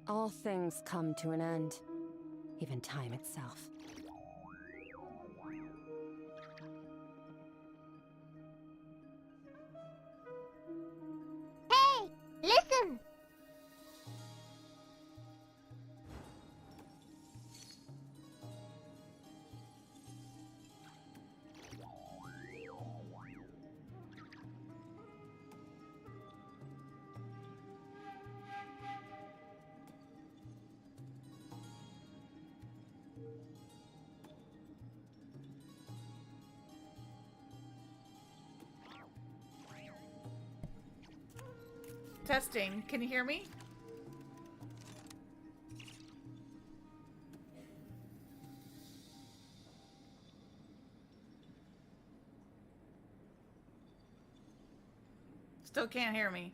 All things come to an end, even time itself. Hey, listen! Testing. Can you hear me? Still can't hear me.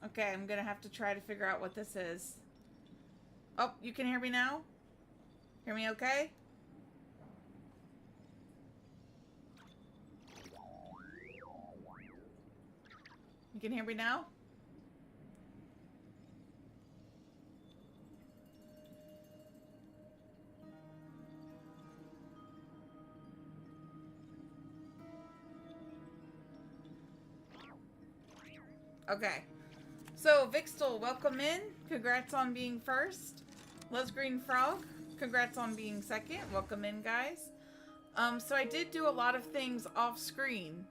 Okay, I'm gonna have to try to figure out what this is. Oh, you can hear me now? Hear me okay? You can hear me now? Okay. So, Vixtel, welcome in. Congrats on being first. Les Green Frog, congrats on being second. Welcome in, guys. So I did do a lot of things off screen.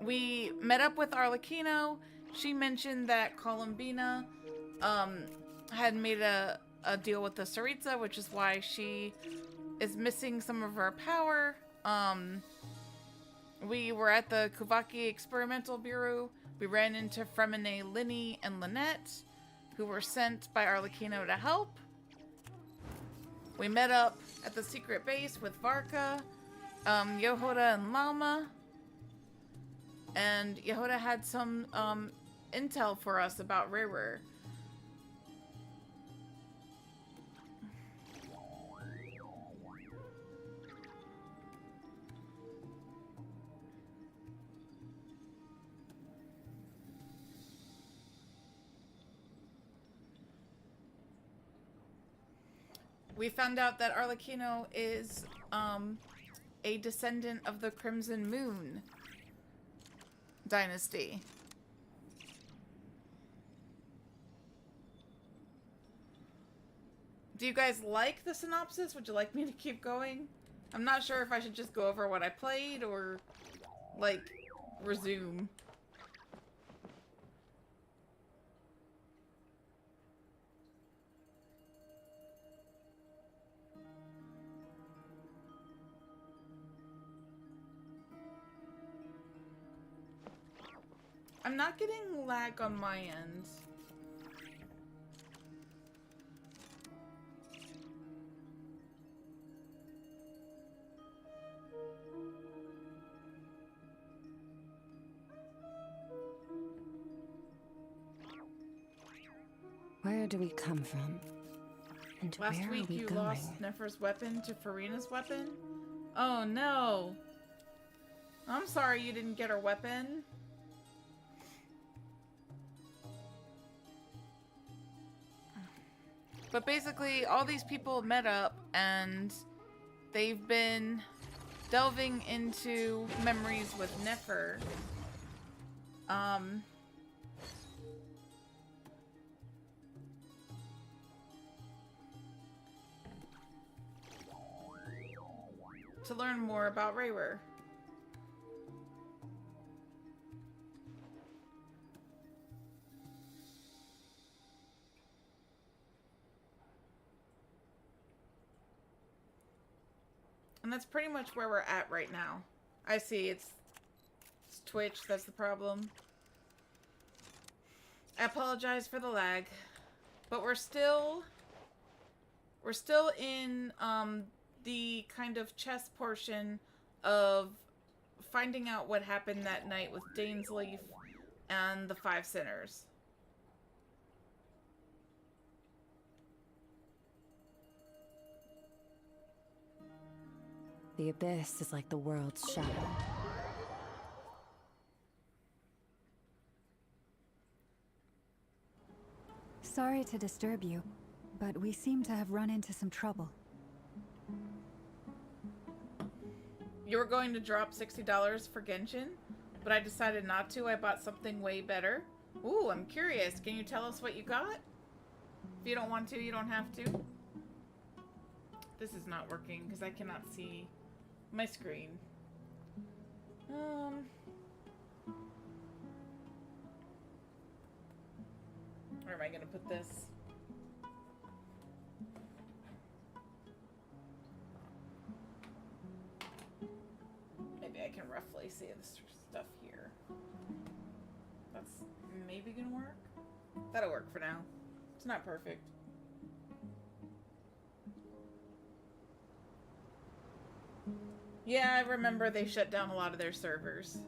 We met up with Arlecchino. She mentioned that Columbina had made a deal with the Saritsa, which is why she is missing some of her power. We were at the Kuvaki Experimental Bureau. We ran into Fremine, Linny, and Lynette, who were sent by Arlecchino to help. We met up at the secret base with Varka, Yehoda, and Lama. And Yehoda had some intel for us about Rare. We found out that Arlecchino is a descendant of the Crimson Moon dynasty. Do you guys like the synopsis? Would you like me to keep going? I'm not sure if I should just go over what I played or, like, resume. I'm not getting lag on my end. Where do we come from? And Last where week are we you going? lost Nefer's weapon to Farina's weapon? Oh no. I'm sorry you didn't get her weapon. But basically, all these people met up and they've been delving into memories with Nefer. To learn more about Rare. And that's pretty much where we're at right now. I see, it's Twitch, that's the problem. I apologize for the lag. But we're still in the kind of chess portion of finding out what happened that night with Dainsleif and the Five Sinners. The abyss is like the world's shadow. Sorry to disturb you, but we seem to have run into some trouble. You were going to drop $60 for Genshin, but I decided not to. I bought something way better. Ooh, I'm curious. Can you tell us what you got? If you don't want to, you don't have to. This is not working because I cannot see my screen. Where am I going to put this? Maybe I can roughly see the stuff here. That's maybe going to work. That'll work for now. It's not perfect. Yeah, I remember they shut down a lot of their servers.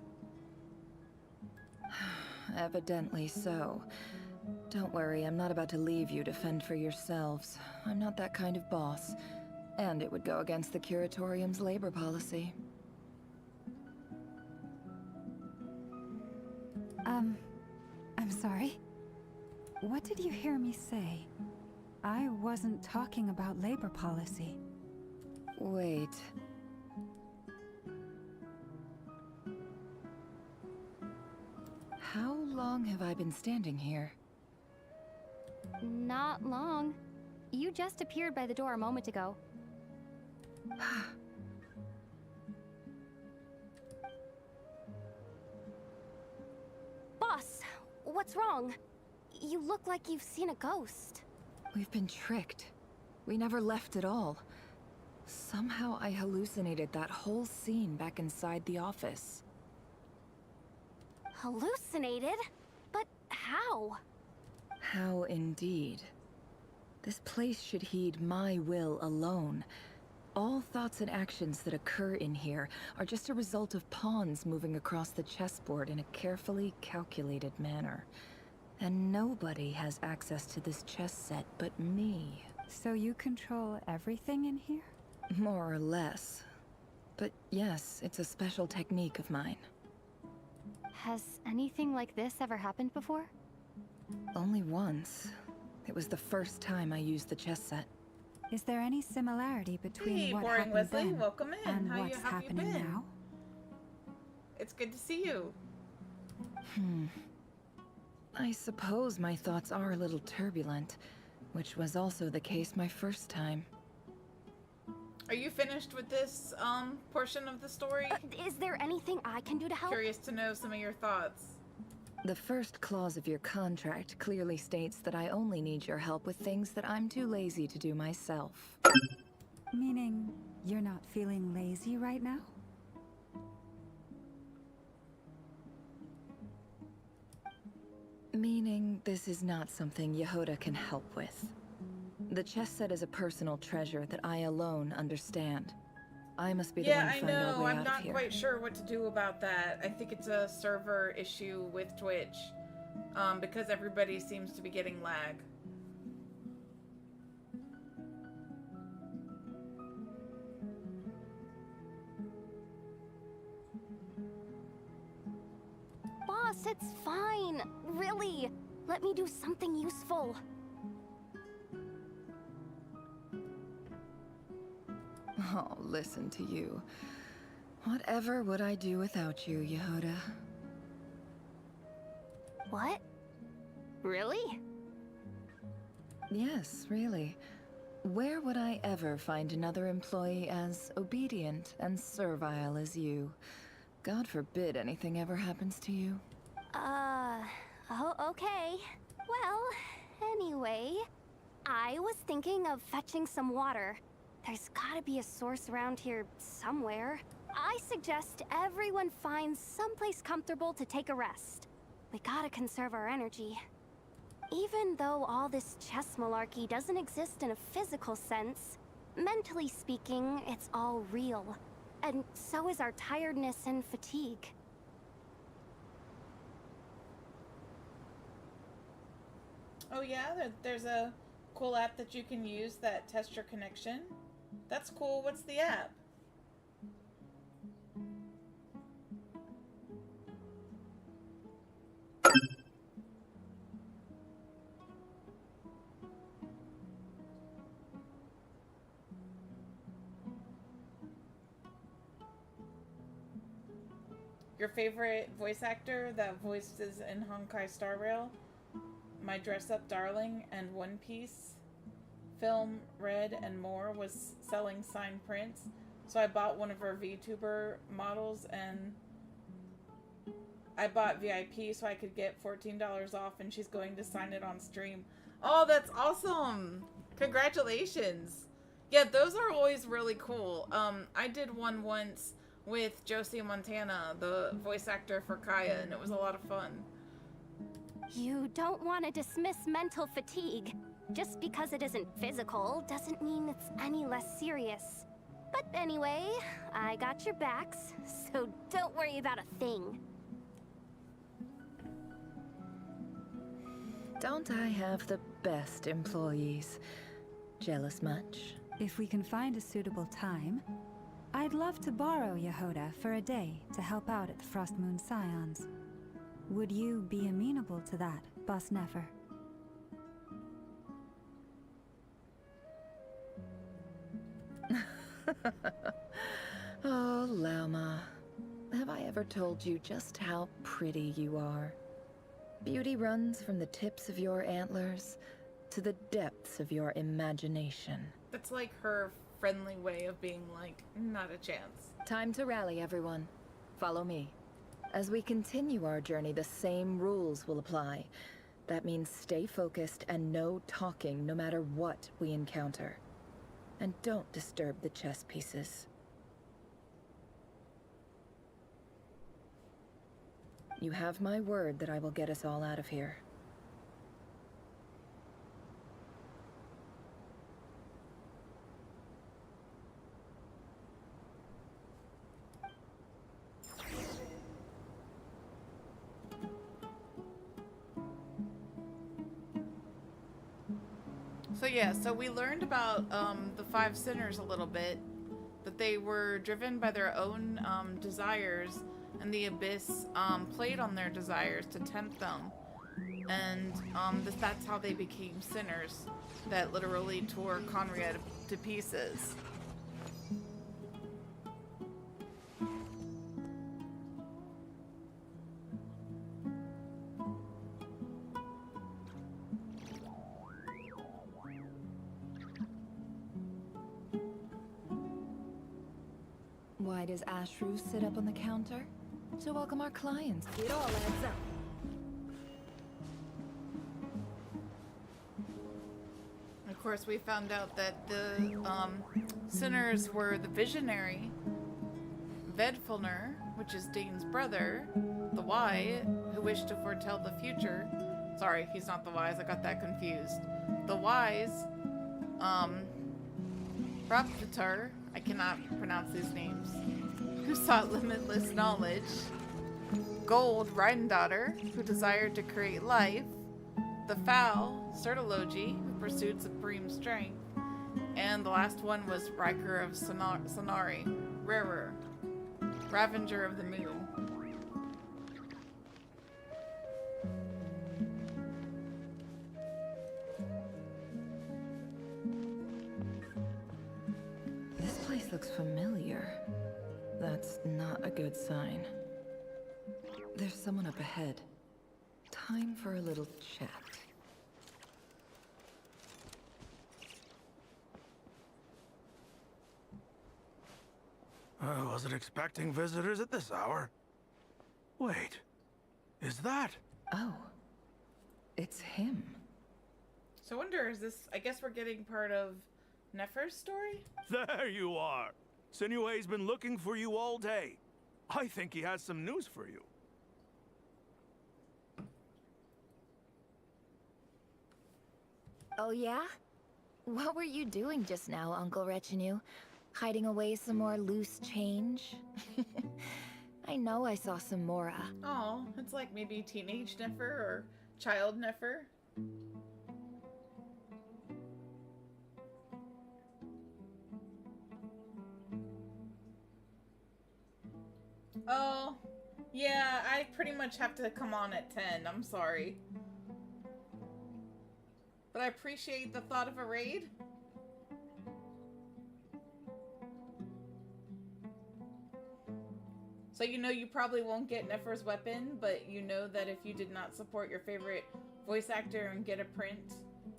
Evidently so. Don't worry, I'm not about to leave you to fend for yourselves. I'm not that kind of boss. And it would go against the Curatorium's labor policy. I'm sorry. What did you hear me say? I wasn't talking about labor policy. Wait. How long have I been standing here? Not long. You just appeared by the door a moment ago. Boss, what's wrong? You look like you've seen a ghost. We've been tricked. We never left at all. Somehow I hallucinated that whole scene back inside the office. Hallucinated? But how? How indeed. This place should heed my will alone. All thoughts and actions that occur in here are just a result of pawns moving across the chessboard in a carefully calculated manner. And nobody has access to this chess set but me. So you control everything in here? More or less. But yes, it's a special technique of mine. Has anything like this ever happened before? Only once. It was the first time I used the chess set. Is there any similarity between Hey, what Boring happened Wesley, then welcome in. and How what's have you happening been? now? It's good to see you. I suppose my thoughts are a little turbulent, which was also the case my first time. Are you finished with this portion of the story? Is there anything I can do to help? Curious to know some of your thoughts. The first clause of your contract clearly states that I only need your help with things that I'm too lazy to do myself. Meaning, you're not feeling lazy right now? Meaning this is not something Yehoda can help with. The chess set is a personal treasure that I alone understand. I must be the one to find our way I'm out of not here. quite sure what to do about that. I think it's a server issue with Twitch, because everybody seems to be getting lag. Boss, it's fine. Really. Let me do something useful. Oh, listen to you. Whatever would I do without you, Yehoda? What? Really? Yes, really. Where would I ever find another employee as obedient and servile as you? God forbid anything ever happens to you. Oh, okay. Well, anyway, I was thinking of fetching some water. There's gotta be a source around here somewhere. I suggest everyone finds someplace comfortable to take a rest. We gotta conserve our energy. Even though all this chess malarkey doesn't exist in a physical sense, mentally speaking, it's all real. And so is our tiredness and fatigue. Oh yeah, there's a cool app that you can use that tests your connection. That's cool. What's the app? your favorite voice actor that voices in Honkai Star Rail, My Dress-Up Darling, and One Piece film, Red, and more was selling signed prints. So I bought one of her VTuber models, and I bought VIP so I could get $14 off, and she's going to sign it on stream. Oh, that's awesome! Congratulations! Yeah, those are always really cool. I did one once with Josie Montana, the voice actor for Kaya, and it was a lot of fun. You don't want to dismiss mental fatigue. Just because it isn't physical doesn't mean it's any less serious. But anyway, I got your backs, so don't worry about a thing. Don't I have the best employees? Jealous much? If we can find a suitable time, I'd love to borrow Yehoda for a day to help out at the Frostmoon Scions. Would you be amenable to that, Boss Nefer? Oh, Lauma. Have I ever told you just how pretty you are? Beauty runs from the tips of your antlers to the depths of your imagination. That's like her friendly way of being like, not a chance. Time to rally, everyone. Follow me. As we continue our journey, the same rules will apply. That means stay focused and no talking no matter what we encounter. And don't disturb the chess pieces. You have my word that I will get us all out of here. So yeah, so we learned about the five sinners a little bit, that they were driven by their own desires, and the abyss played on their desires to tempt them, and that's how they became sinners that literally tore Conrad to pieces. Why does Ashru sit up on the counter? To welcome our clients. It all adds up. Of course, we found out that the sinners were the visionary, Vedfulner, which is Dane's brother, the Wise, who wished to foretell the future. Sorry, he's not the Wise, I got that confused. The Wise, Raptatar, I cannot pronounce these names, who sought limitless knowledge, Gold, Rhydaughter, who desired to create life, the Foul, Certology, who pursued supreme strength, and the last one was Riker of Sonari, Rarer, Ravenger of the Moon. This place looks familiar. That's not a good sign. There's someone up ahead. Time for a little chat. I wasn't expecting visitors at this hour. Wait, is that? Oh, it's him. So I wonder, is this, I guess we're getting part of Nefer's story? There you are. Sinue's been looking for you all day. I think he has some news for you. Oh yeah? What were you doing just now, Uncle Retinue? Hiding away some more loose change? I know I saw some Mora. Oh, it's like maybe teenage Nefer or child Nefer. Oh, yeah, I pretty much have to come on at 10. I'm sorry. But I appreciate the thought of a raid. So you know you probably won't get Nefer's weapon, but you know that if you did not support your favorite voice actor and get a print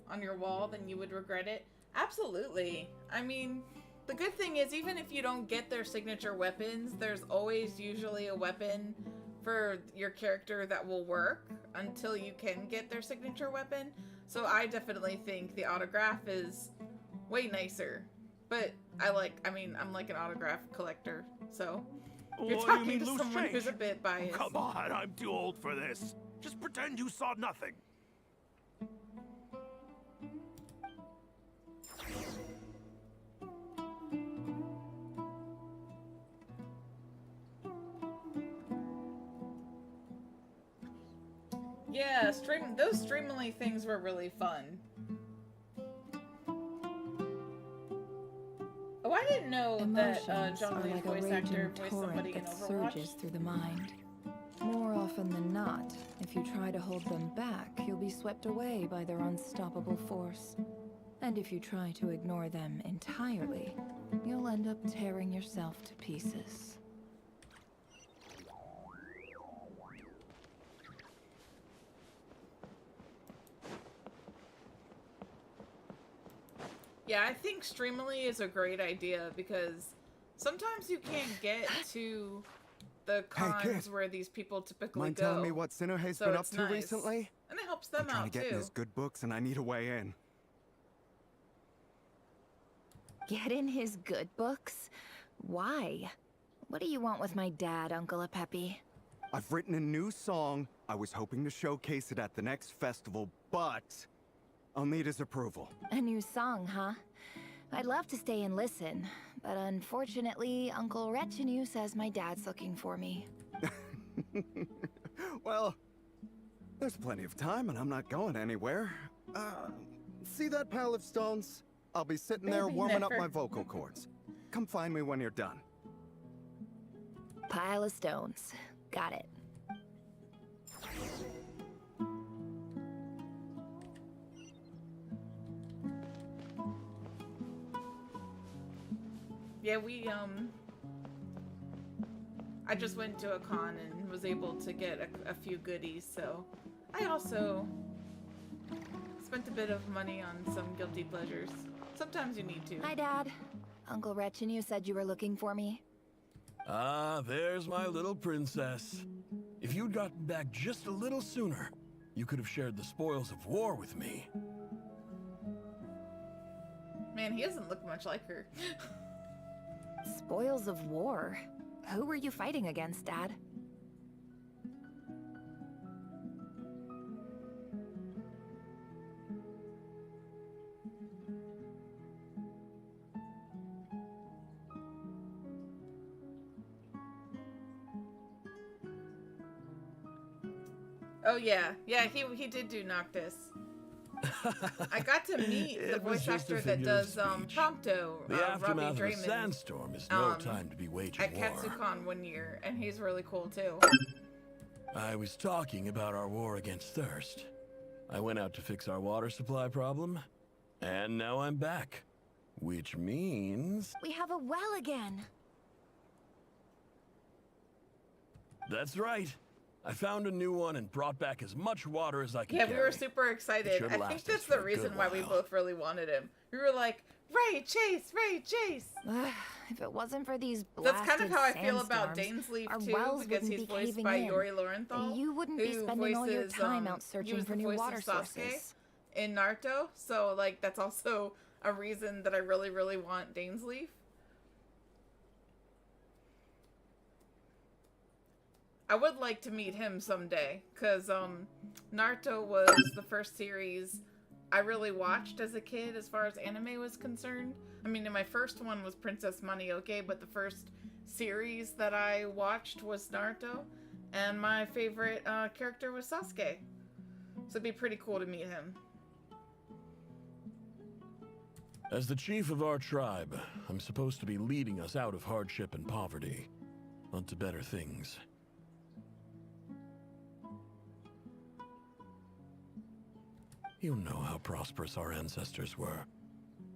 on your wall, then you would regret it. Absolutely. I mean, the good thing is even if you don't get their signature weapons, there's always usually a weapon for your character that will work until you can get their signature weapon. So I definitely think the autograph is way nicer. But I'm like an autograph collector, so you're What, talking you mean to loose someone change? who's a bit biased. Come on, I'm too old for this. Just pretend you saw nothing. Yeah, those Streamily things were really fun. Oh, I didn't know that Emotions John are Lee's like a voice actor raging voiced torrent somebody in that Overwatch. surges through the mind. More often than not, if you try to hold them back, you'll be swept away by their unstoppable force. And if you try to ignore them entirely, you'll end up tearing yourself to pieces. Yeah, I think Streamily is a great idea because sometimes you can't get to the cons kid. where these people typically Mind go. telling me what Sinuhe's So been up it's to nice. recently? And it helps them I'm trying out to get in too. his good books and I need a way in. Get in his good books? Why? What do you want with my dad, Uncle Peppy? I've written a new song. I was hoping to showcase it at the next festival, but I'll need his approval. A new song, huh? I'd love to stay and listen, but unfortunately, Uncle Retinue says my dad's looking for me. Well, there's plenty of time and I'm not going anywhere. See that pile of stones? I'll be sitting there Maybe warming up never. my vocal cords. Come find me when you're done. Pile of stones. Got it. Yeah, I just went to a con and was able to get a few goodies, so I also spent a bit of money on some guilty pleasures. Sometimes you need to. Hi, Dad. Uncle Retinue said you were looking for me. Ah, there's my little princess. If you'd gotten back just a little sooner, you could have shared the spoils of war with me. Man, he doesn't look much like her. Spoils of war? Who were you fighting against, Dad? Oh yeah, he did do Noctis. I got to meet the It was voice just a actor that figure of does speech. Prompto, The Robbie aftermath of a Draymond, sandstorm is no um, time to be waging at war. Katsucon one year, and he's really cool too. I was talking about our war against thirst. I went out to fix our water supply problem, and now I'm back. Which means... We have a well again. That's right. I found a new one and brought back as much water as I could Yeah, we were carry. super excited. should I last think us that's for the a reason good why we while. both really wanted him. We were like, Ray, Chase, Ray, Chase. If it wasn't for these That's blasted kind of how I feel about sandstorms, Dainsleif our too, wells because wouldn't he's be voiced caving by in. Yori Lowenthal. You wouldn't be who spending all your voices, time out he searching was for the new voice water of Sasuke sources. in Naruto. So like that's also a reason that I really, really want Dainsleif. I would like to meet him someday, because Naruto was the first series I really watched as a kid as far as anime was concerned. I mean, my first one was Princess Mononoke, but the first series that I watched was Naruto, and my favorite character was Sasuke. So it'd be pretty cool to meet him. As the chief of our tribe, I'm supposed to be leading us out of hardship and poverty, onto better things. You know how prosperous our ancestors were.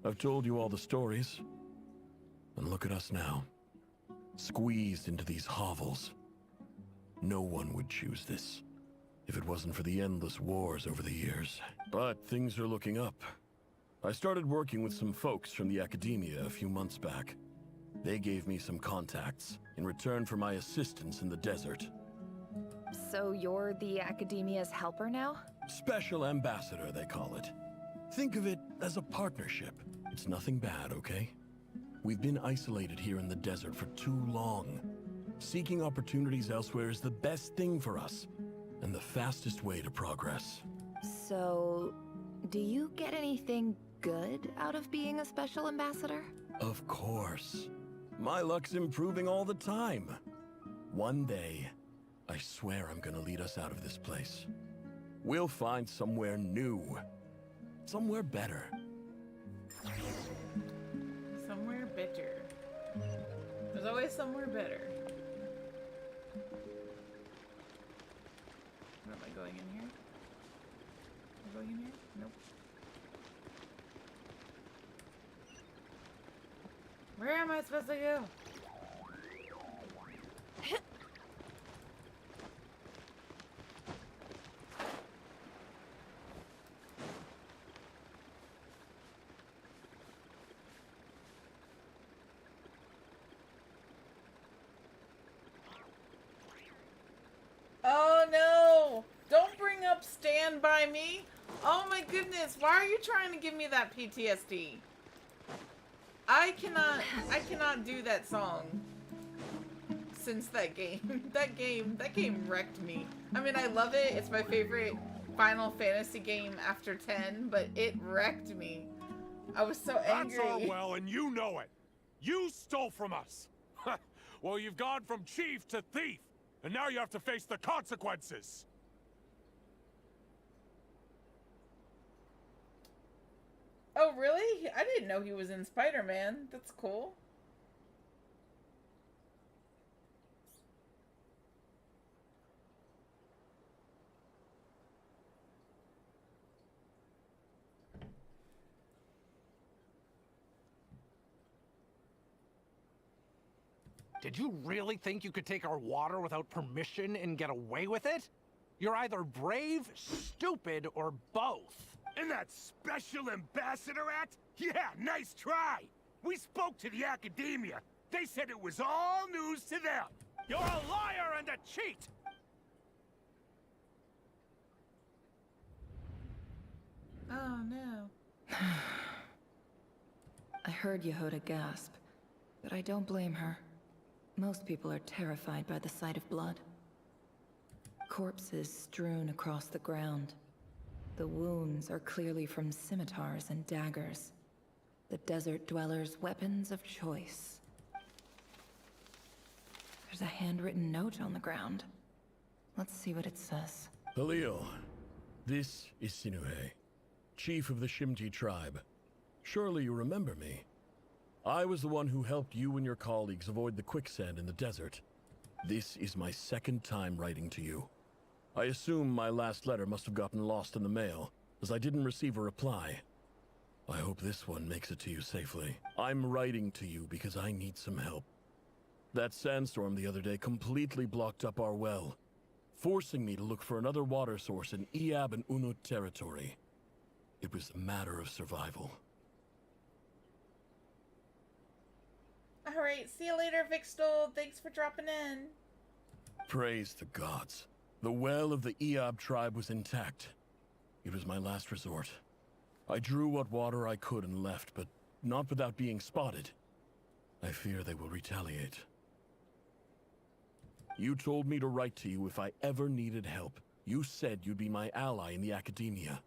I've told you all the stories. And look at us now. Squeezed into these hovels. No one would choose this if it wasn't for the endless wars over the years. But things are looking up. I started working with some folks from the academia a few months back. They gave me some contacts in return for my assistance in the desert. So you're the Academia's helper now? Special ambassador, they call it. Think of it as a partnership. It's nothing bad, okay? We've been isolated here in the desert for too long. Seeking opportunities elsewhere is the best thing for us, and the fastest way to progress. So, do you get anything good out of being a special ambassador? Of course. My luck's improving all the time. One day, I swear I'm gonna lead us out of this place. We'll find somewhere new. Somewhere better. Somewhere better. There's always somewhere better. What am I going in here? Am I going in here? Nope. Where am I supposed to go? Oh no! Don't bring up Stand By Me! Oh my goodness, why are you trying to give me that PTSD? I cannot do that song since that game. That game wrecked me. I mean, I love it. It's my favorite Final Fantasy game after 10, but it wrecked me. I was so angry. That's all well, and you know it. You stole from us. Well, you've gone from chief to thief, and now you have to face the consequences. Oh, really? I didn't know he was in Spider-Man. That's cool. Did you really think you could take our water without permission and get away with it? You're either brave, stupid, or both. In that special ambassador act? Yeah, nice try. We spoke to the academia. They said it was all news to them. You're a liar and a cheat. Oh no. I heard Yehoda gasp, but I don't blame her. Most people are terrified by the sight of blood. Corpses strewn across the ground. The wounds are clearly from scimitars and daggers. The desert dwellers' weapons of choice. There's a handwritten note on the ground. Let's see what it says. Halil, this is Sinuhe, chief of the Shimti tribe. Surely you remember me. I was the one who helped you and your colleagues avoid the quicksand in the desert. This is my second time writing to you. I assume my last letter must have gotten lost in the mail, as I didn't receive a reply. I hope this one makes it to you safely. I'm writing to you because I need some help. That sandstorm the other day completely blocked up our well, forcing me to look for another water source in Iab and Unut territory. It was a matter of survival. Alright, see you later, Vixtel. Thanks for dropping in. Praise the gods. The well of the Iab tribe was intact. It was my last resort. I drew what water I could and left, but not without being spotted. I fear they will retaliate. You told me to write to you if I ever needed help. You said you'd be my ally in the academia.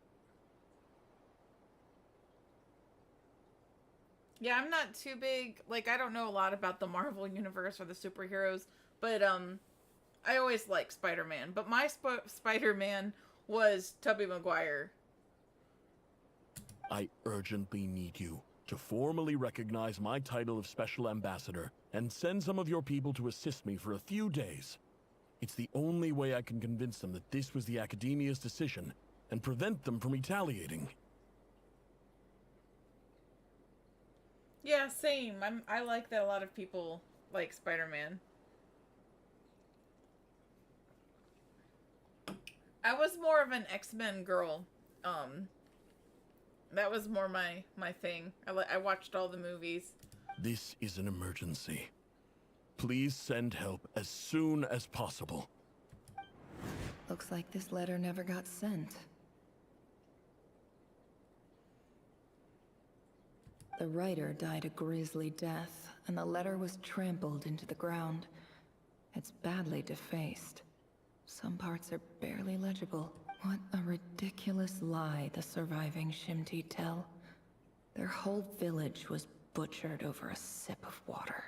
Yeah, I'm not too big. Like, I don't know a lot about the Marvel universe or the superheroes, but I always liked Spider-Man. But my Spider-Man was Tobey Maguire. I urgently need you to formally recognize my title of Special Ambassador and send some of your people to assist me for a few days. It's the only way I can convince them that this was the Academia's decision and prevent them from retaliating. Yeah, same. I like that a lot of people like Spider-Man. I was more of an X-Men girl. That was more my thing. I watched all the movies. This is an emergency. Please send help as soon as possible. Looks like this letter never got sent. The writer died a grisly death, and the letter was trampled into the ground. It's badly defaced. Some parts are barely legible. What a ridiculous lie the surviving Shimti tell. Their whole village was butchered over a sip of water.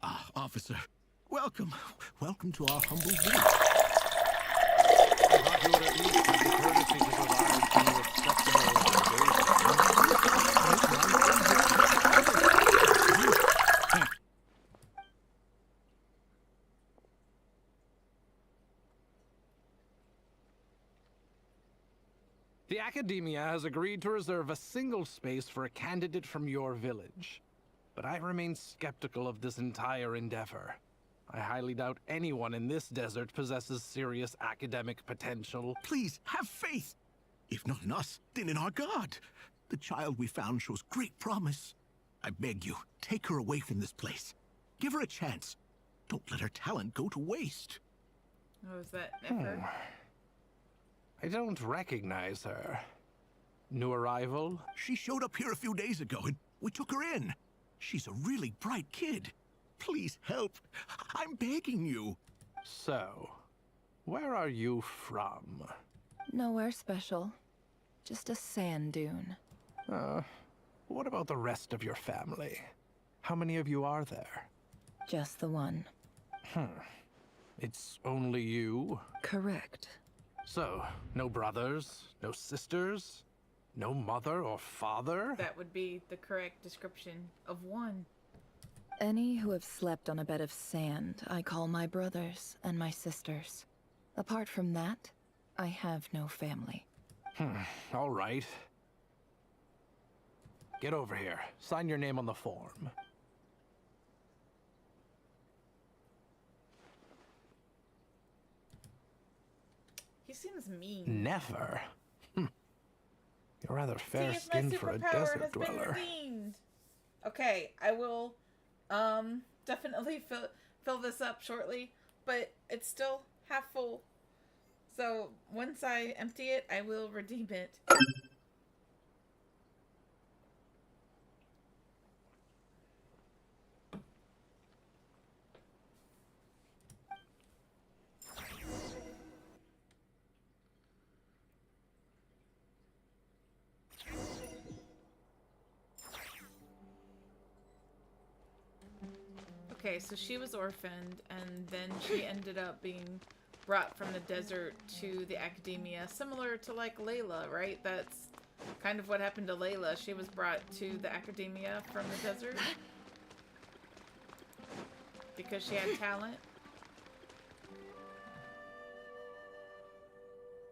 Ah, officer. Welcome. Welcome to our humble village. The Academia has agreed to reserve a single space for a candidate from your village. But I remain skeptical of this entire endeavor. I highly doubt anyone in this desert possesses serious academic potential. Please, have faith. If not in us, then in our god. The child we found shows great promise. I beg you, take her away from this place. Give her a chance. Don't let her talent go to waste. Oh, is that Nefer? I don't recognize her. New arrival? She showed up here a few days ago and we took her in. She's a really bright kid. Please help. I'm begging you. So, where are you from? Nowhere special. Just a sand dune. What about the rest of your family? How many of you are there? Just the one. It's only you? Correct. So, no brothers, no sisters, no mother or father? That would be the correct description of one. Any who have slept on a bed of sand, I call my brothers and my sisters. Apart from that, I have no family. All right. Get over here. Sign your name on the form. He seems mean. Never. You're rather See if my fair-skinned for a superpower desert has been dweller. redeemed. Okay, I will definitely fill this up shortly, but it's still half full. So once I empty it, I will redeem it. Okay, so she was orphaned, and then she ended up being brought from the desert to the academia, similar to like Layla, right? That's kind of what happened to Layla. She was brought to the academia from the desert because she had talent.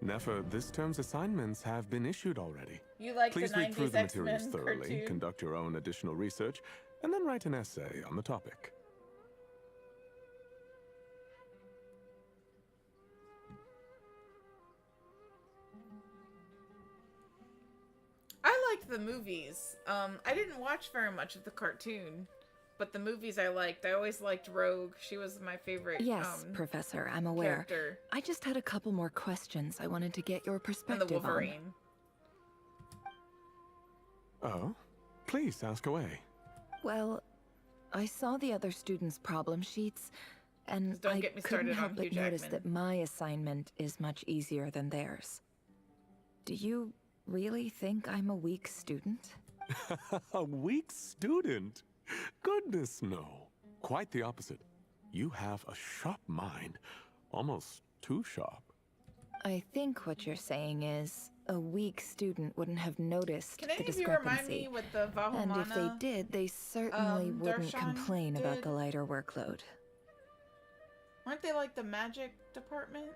Nefer, this term's assignments have been issued already. You like Please the read through 90s the materials X-Men thoroughly, cartoon? conduct your own additional research, and then write an essay on the topic. I liked the movies. I didn't watch very much of the cartoon, but the movies I liked. I always liked Rogue. She was my favorite. Yes, Professor, I'm aware. Character. I just had a couple more questions I wanted to get your And perspective the Wolverine. Oh? Please, ask away. Well, I saw the other students' problem sheets, and Just don't I get me couldn't started help on but Hugh notice Jackman. that my assignment is much easier than theirs. Do you really think I'm a weak student? A weak student? Goodness, no. Quite the opposite. You have a sharp mind. Almost too sharp. I think what you're saying is a weak student wouldn't have noticed Can the any of you discrepancy. remind me what the Vahumana? And if they did, they certainly wouldn't Darshan complain about did? the lighter workload. Aren't they like the magic department?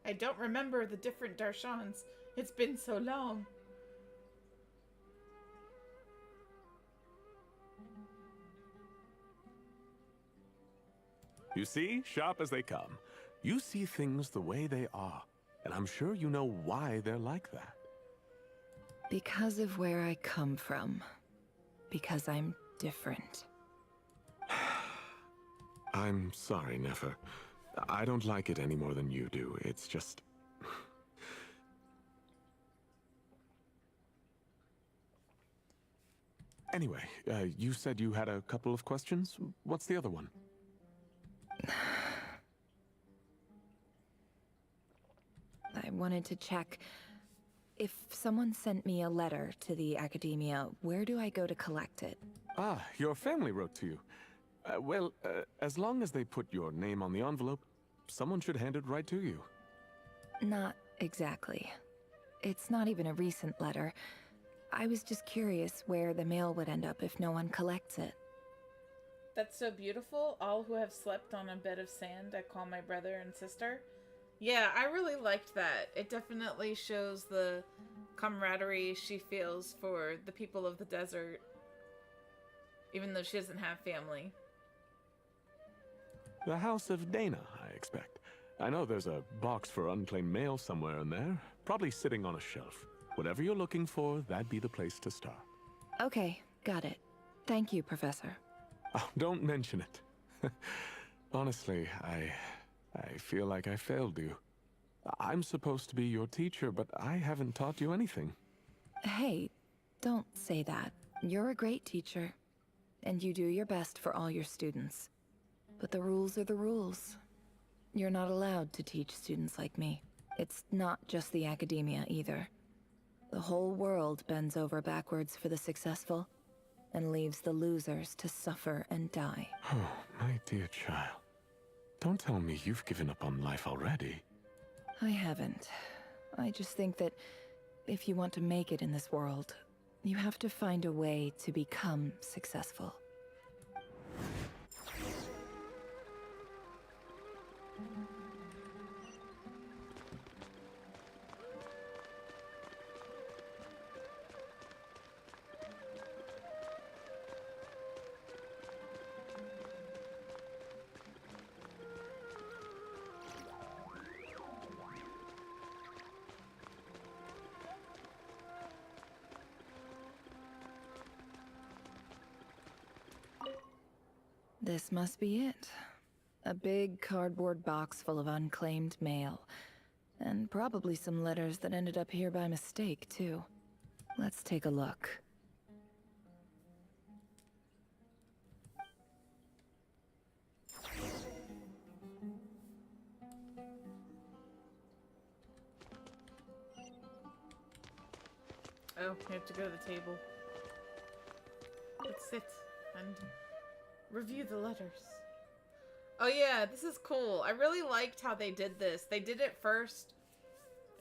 I don't remember the different Darshans. It's been so long. You see, sharp as they come. You see things the way they are, and I'm sure you know why they're like that. Because of where I come from. Because I'm different. I'm sorry, Nefer. I don't like it any more than you do. It's just... Anyway, you said you had a couple of questions. What's the other one? I wanted to check. If someone sent me a letter to the academia, where do I go to collect it? Ah, your family wrote to you. As long as they put your name on the envelope, someone should hand it right to you. Not exactly. It's not even a recent letter. I was just curious where the mail would end up if no one collects it. That's so beautiful. All who have slept on a bed of sand, I call my brother and sister. Yeah, I really liked that. It definitely shows the camaraderie she feels for the people of the desert, even though she doesn't have family. The House of Dana, I expect. I know there's a box for unclaimed mail somewhere in there, probably sitting on a shelf. Whatever you're looking for, that'd be the place to start. Okay, got it. Thank you, Professor. Oh, don't mention it. Honestly, I feel like I failed you. I'm supposed to be your teacher, but I haven't taught you anything. Hey, don't say that. You're a great teacher, and you do your best for all your students. But the rules are the rules. You're not allowed to teach students like me. It's not just the academia either. The whole world bends over backwards for the successful, and leaves the losers to suffer and die. Oh, my dear child. Don't tell me you've given up on life already. I haven't. I just think that if you want to make it in this world, you have to find a way to become successful. This must be it. A big cardboard box full of unclaimed mail. And probably some letters that ended up here by mistake, too. Let's take a look. Oh, we have to go to the table. Let's sit and review the letters. Oh yeah, this is cool. I really liked how they did this. They did it first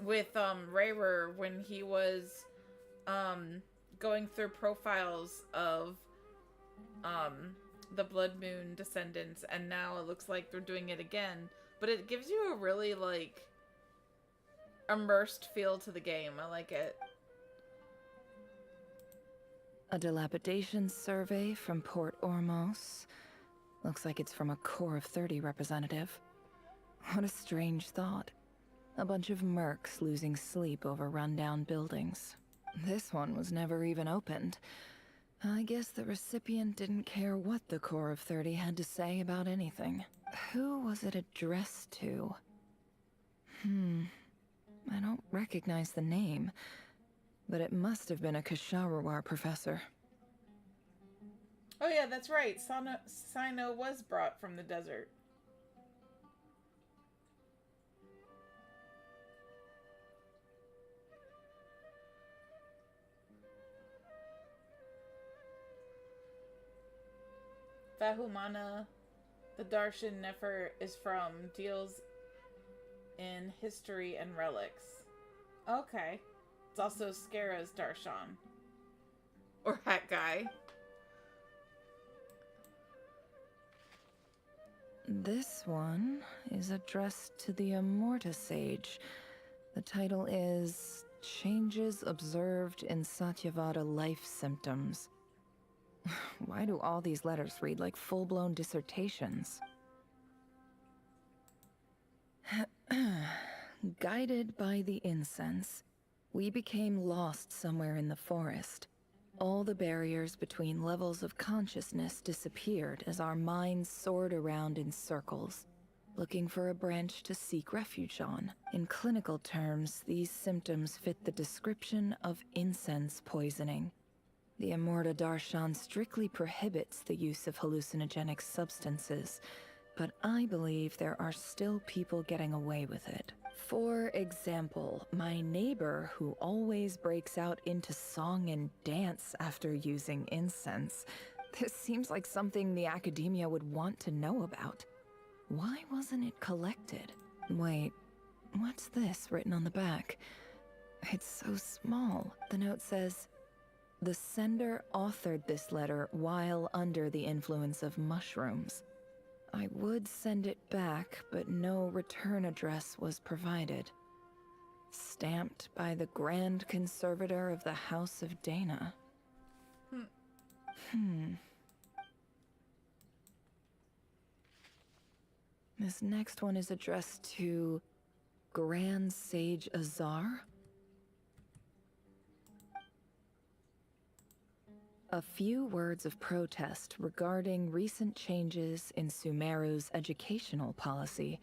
with Rayrer when he was going through profiles of the Blood Moon descendants, and now it looks like they're doing it again. But it gives you a really like immersed feel to the game. I like it. A dilapidation survey from Port Ormos. Looks like it's from a Core of 30 representative. What a strange thought. A bunch of mercs losing sleep over rundown buildings. This one was never even opened. I guess the recipient didn't care what the Core of 30 had to say about anything. Who was it addressed to? I don't recognize the name. But it must have been a Kasharawar professor. Oh yeah, that's right. Sino was brought from the desert. Fahumana, the Darshan Nefer is from, deals in history and relics. Okay. It's also Skara's Darshan. Or Hat Guy. This one is addressed to the Immorta Sage. The title is Changes Observed in Satyavada Life Symptoms. Why do all these letters read like full-blown dissertations? Guided by the incense, we became lost somewhere in the forest. All the barriers between levels of consciousness disappeared as our minds soared around in circles, looking for a branch to seek refuge on. In clinical terms, these symptoms fit the description of incense poisoning. The Immorta Darshan strictly prohibits the use of hallucinogenic substances, but I believe there are still people getting away with it. For example, my neighbor who always breaks out into song and dance after using incense. This seems like something the academia would want to know about. Why wasn't it collected? Wait, what's this written on the back? It's so small. The note says, "The sender authored this letter while under the influence of mushrooms." I would send it back, but no return address was provided. Stamped by the Grand Conservator of the House of Dana. This next one is addressed to Grand Sage Azar. A few words of protest regarding recent changes in Sumeru's educational policy.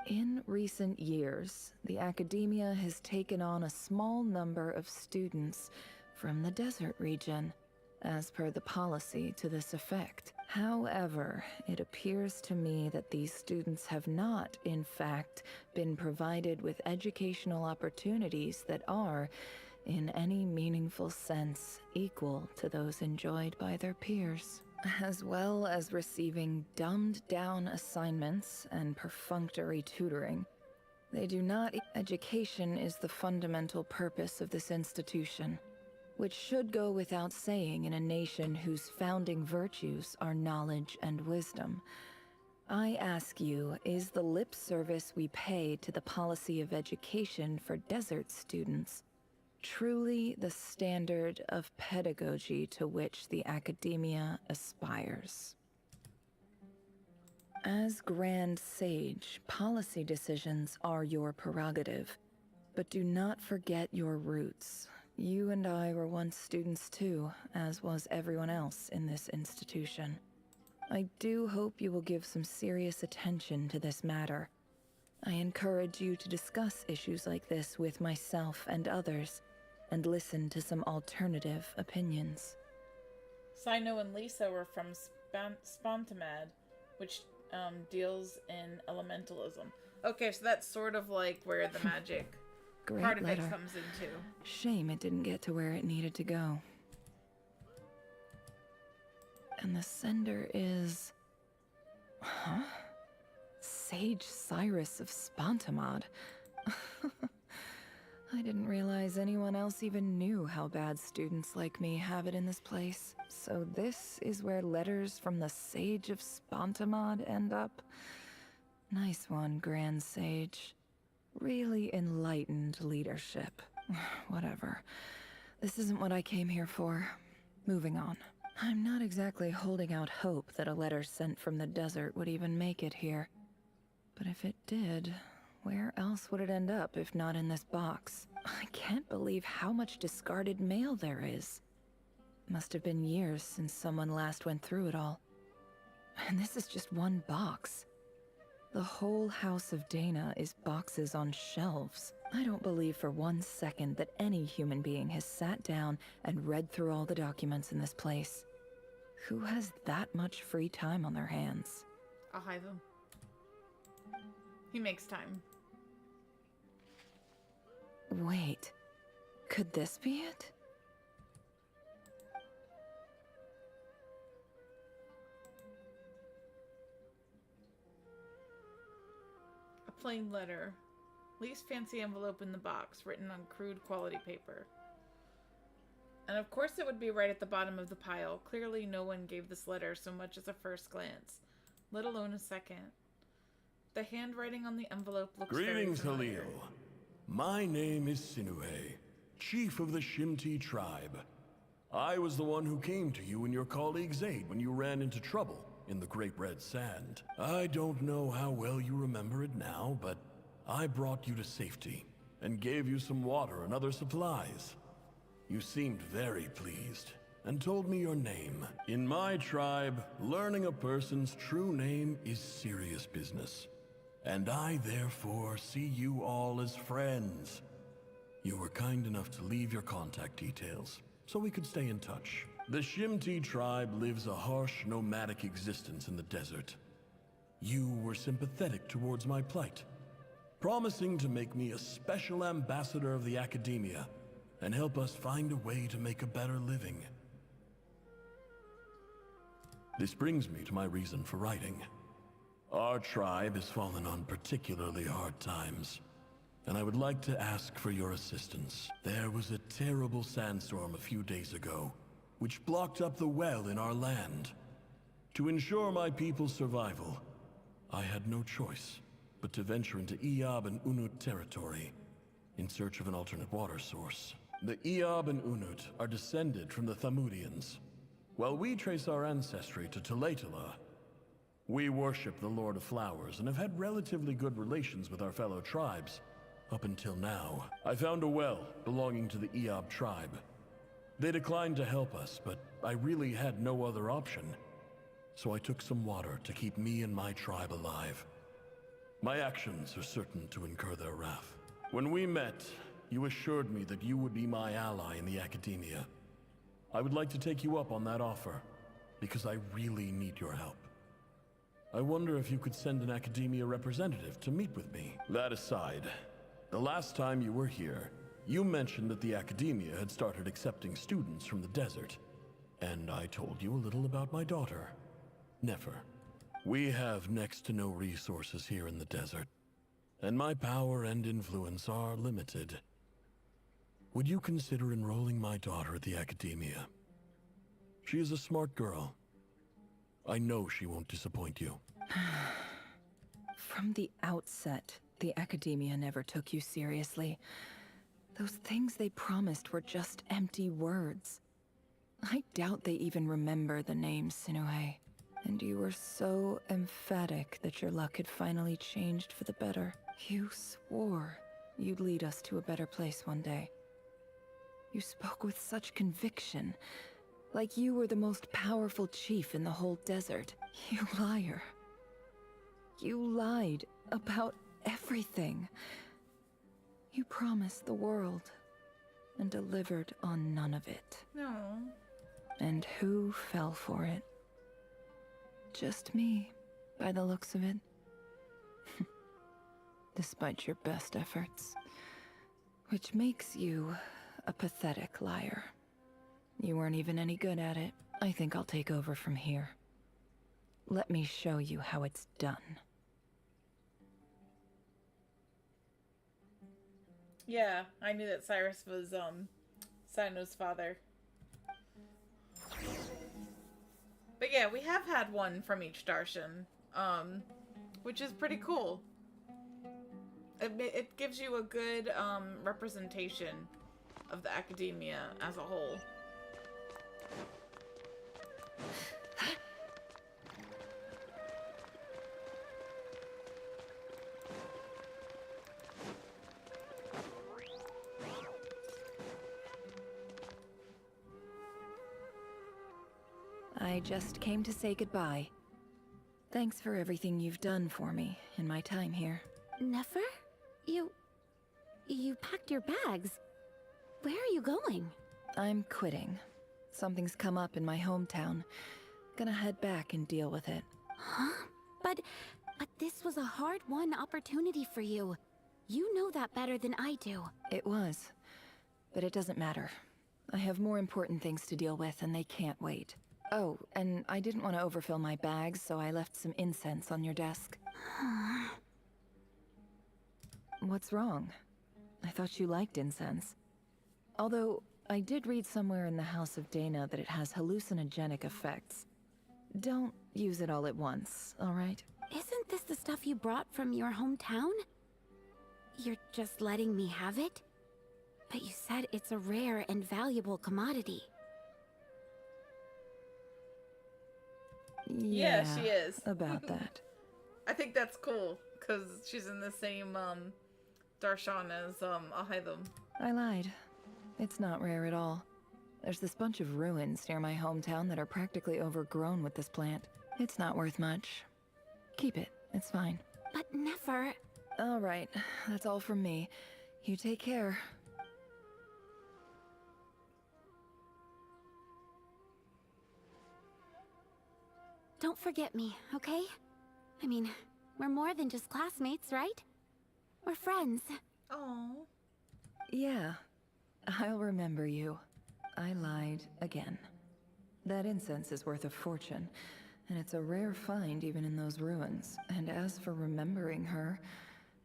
In recent years, the academia has taken on a small number of students from the desert region, as per the policy to this effect. However, it appears to me that these students have not, in fact, been provided with educational opportunities that are, in any meaningful sense, equal to those enjoyed by their peers, as well as receiving dumbed-down assignments and perfunctory tutoring. They do not. Education is the fundamental purpose of this institution, which should go without saying in a nation whose founding virtues are knowledge and wisdom. I ask you, is the lip service we pay to the policy of education for desert students truly the standard of pedagogy to which the academia aspires? As Grand Sage, policy decisions are your prerogative, but do not forget your roots. You and I were once students too, as was everyone else in this institution. I do hope you will give some serious attention to this matter. I encourage you to discuss issues like this with myself and others, and listen to some alternative opinions. Sino and Lisa were from Spontamad, which deals in elementalism. Okay, so that's sort of like where the magic Great part of letter. it comes into. Shame it didn't get to where it needed to go. And the sender is... Huh? Sage Cyrus of Spontamad. I didn't realize anyone else even knew how bad students like me have it in this place. So this is where letters from the Sage of Spontamad end up? Nice one, Grand Sage. Really enlightened leadership. Whatever. This isn't what I came here for. Moving on. I'm not exactly holding out hope that a letter sent from the desert would even make it here. But if it did, where else would it end up if not in this box? I can't believe how much discarded mail there is. Must have been years since someone last went through it all. And this is just one box. The whole House of Dana is boxes on shelves. I don't believe for 1 second that any human being has sat down and read through all the documents in this place. Who has that much free time on their hands? I'll hide them. He makes time. Wait, could this be it? A plain letter. Least fancy envelope in the box, written on crude quality paper. And of course it would be right at the bottom of the pile. Clearly no one gave this letter so much as a first glance. let alone a second. The handwriting on the envelope looks Greetings, very familiar. Halil. My name is Sinuhe, chief of the Shimti tribe. I was the one who came to you and your colleague's aid when you ran into trouble in the Great Red Sand. I don't know how well you remember it now, but I brought you to safety and gave you some water and other supplies. You seemed very pleased and told me your name. In my tribe, learning a person's true name is serious business. And I therefore see you all as friends. You were kind enough to leave your contact details so we could stay in touch. The Shimti tribe lives a harsh, nomadic existence in the desert. You were sympathetic towards my plight, promising to make me a special ambassador of the academia and help us find a way to make a better living. This brings me to my reason for writing. Our tribe has fallen on particularly hard times, and I would like to ask for your assistance. There was a terrible sandstorm a few days ago, which blocked up the well in our land. To ensure my people's survival, I had no choice but to venture into Eob and Unut territory in search of an alternate water source. The Eob and Unut are descended from the Thamudians, while we trace our ancestry to Tulatala. We worship the Lord of Flowers and have had relatively good relations with our fellow tribes up until now. I found a well belonging to the Eob tribe. They declined to help us, but I really had no other option. So I took some water to keep me and my tribe alive. My actions are certain to incur their wrath. When we met, you assured me that you would be my ally in the academia. I would like to take you up on that offer, because I really need your help. I wonder if you could send an academia representative to meet with me. That aside, the last time you were here, you mentioned that the academia had started accepting students from the desert, and I told you a little about my daughter, Nefer. We have next to no resources here in the desert, and my power and influence are limited. Would you consider enrolling my daughter at the academia? She is a smart girl. I know she won't disappoint you. From the outset, the academia never took you seriously. Those things they promised were just empty words. I doubt they even remember the name Sinuhe. And you were so emphatic that your luck had finally changed for the better. You swore you'd lead us to a better place one day. You spoke with such conviction, like you were the most powerful chief in the whole desert. You liar. You lied about everything. You promised the world and delivered on none of it. No. And who fell for it? Just me, by the looks of it. Despite your best efforts. Which makes you a pathetic liar. You weren't even any good at it. I think I'll take over from here. Let me show you how it's done. Yeah, I knew that Cyrus was, Sino's father. But yeah, we have had one from each Darshan, which is pretty cool. It gives you a good, representation of the academia as a whole. I just came to say goodbye. Thanks for everything you've done for me in my time here. Nefer? You packed your bags. Where are you going? I'm quitting. Something's come up in my hometown. Gonna head back and deal with it. Huh? But this was a hard-won opportunity for you. You know that better than I do. It was. But it doesn't matter. I have more important things to deal with and they can't wait. Oh, and I didn't want to overfill my bags, so I left some incense on your desk. What's wrong? I thought you liked incense. Although, I did read somewhere in the House of Dana that it has hallucinogenic effects. Don't use it all at once, all right? Isn't this the stuff you brought from your hometown? You're just letting me have it? But you said it's a rare and valuable commodity. Yeah, she is. About that. I think that's cool, because she's in the same, Darshan as, Ahidum. I lied. It's not rare at all. There's this bunch of ruins near my hometown that are practically overgrown with this plant. It's not worth much. Keep it. It's fine. But never... All right. That's all from me. You take care. Don't forget me, okay? I mean, we're more than just classmates, right? We're friends. Oh. Yeah. I'll remember you. I lied again. That incense is worth a fortune, and it's a rare find even in those ruins. And as for remembering her,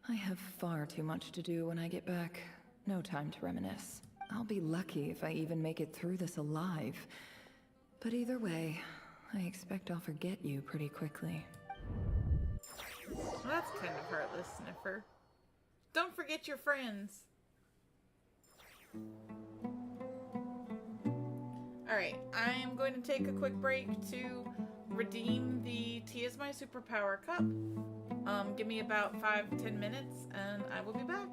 I have far too much to do when I get back. No time to reminisce. I'll be lucky if I even make it through this alive. But either way, I expect I'll forget you pretty quickly. Well, that's kind of heartless, Sniffer. Don't forget your friends. Alright, I am going to take a quick break to redeem the Tea is My Superpower cup. Give me about 5-10 minutes and I will be back.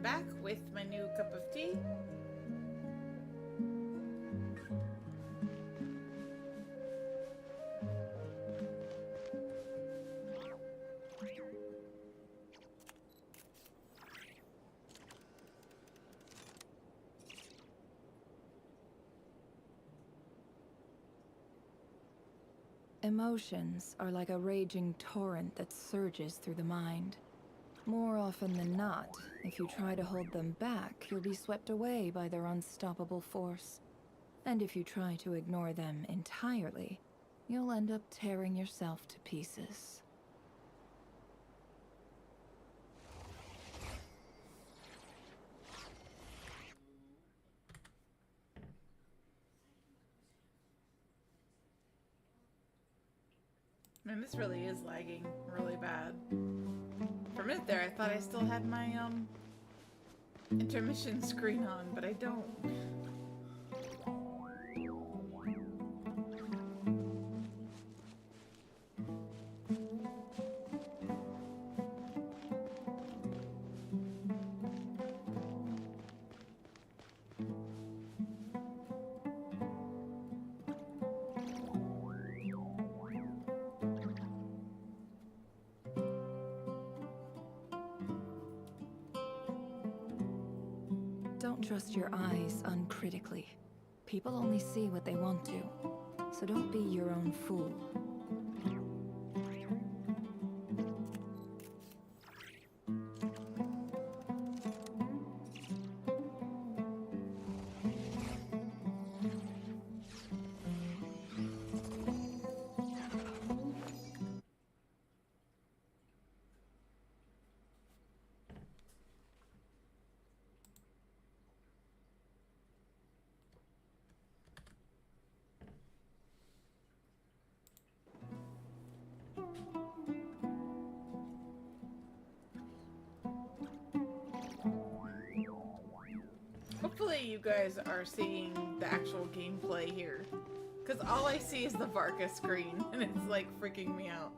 back with my new cup of tea. Emotions are like a raging torrent that surges through the mind. More often than not, if you try to hold them back, you'll be swept away by their unstoppable force. And if you try to ignore them entirely, you'll end up tearing yourself to pieces. Man, this really is lagging really bad. For a minute there, I thought I still had my, intermission screen on, but I don't. Don't trust your eyes uncritically. People only see what they want to, so don't be your own fool. Hopefully you guys are seeing the actual gameplay here. Because all I see is the Varka screen, and it's like freaking me out.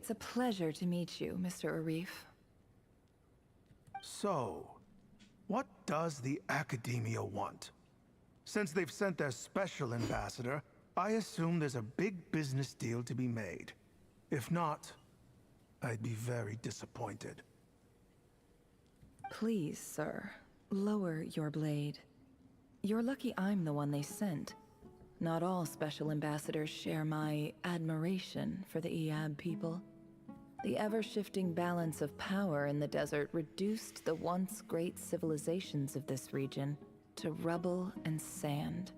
It's a pleasure to meet you, Mr. Arif. So, what does the Academia want? Since they've sent their special ambassador, I assume there's a big business deal to be made. If not, I'd be very disappointed. Please, sir, lower your blade. You're lucky I'm the one they sent. Not all special ambassadors share my admiration for the Eab people. The ever-shifting balance of power in the desert reduced the once great civilizations of this region to rubble and sand.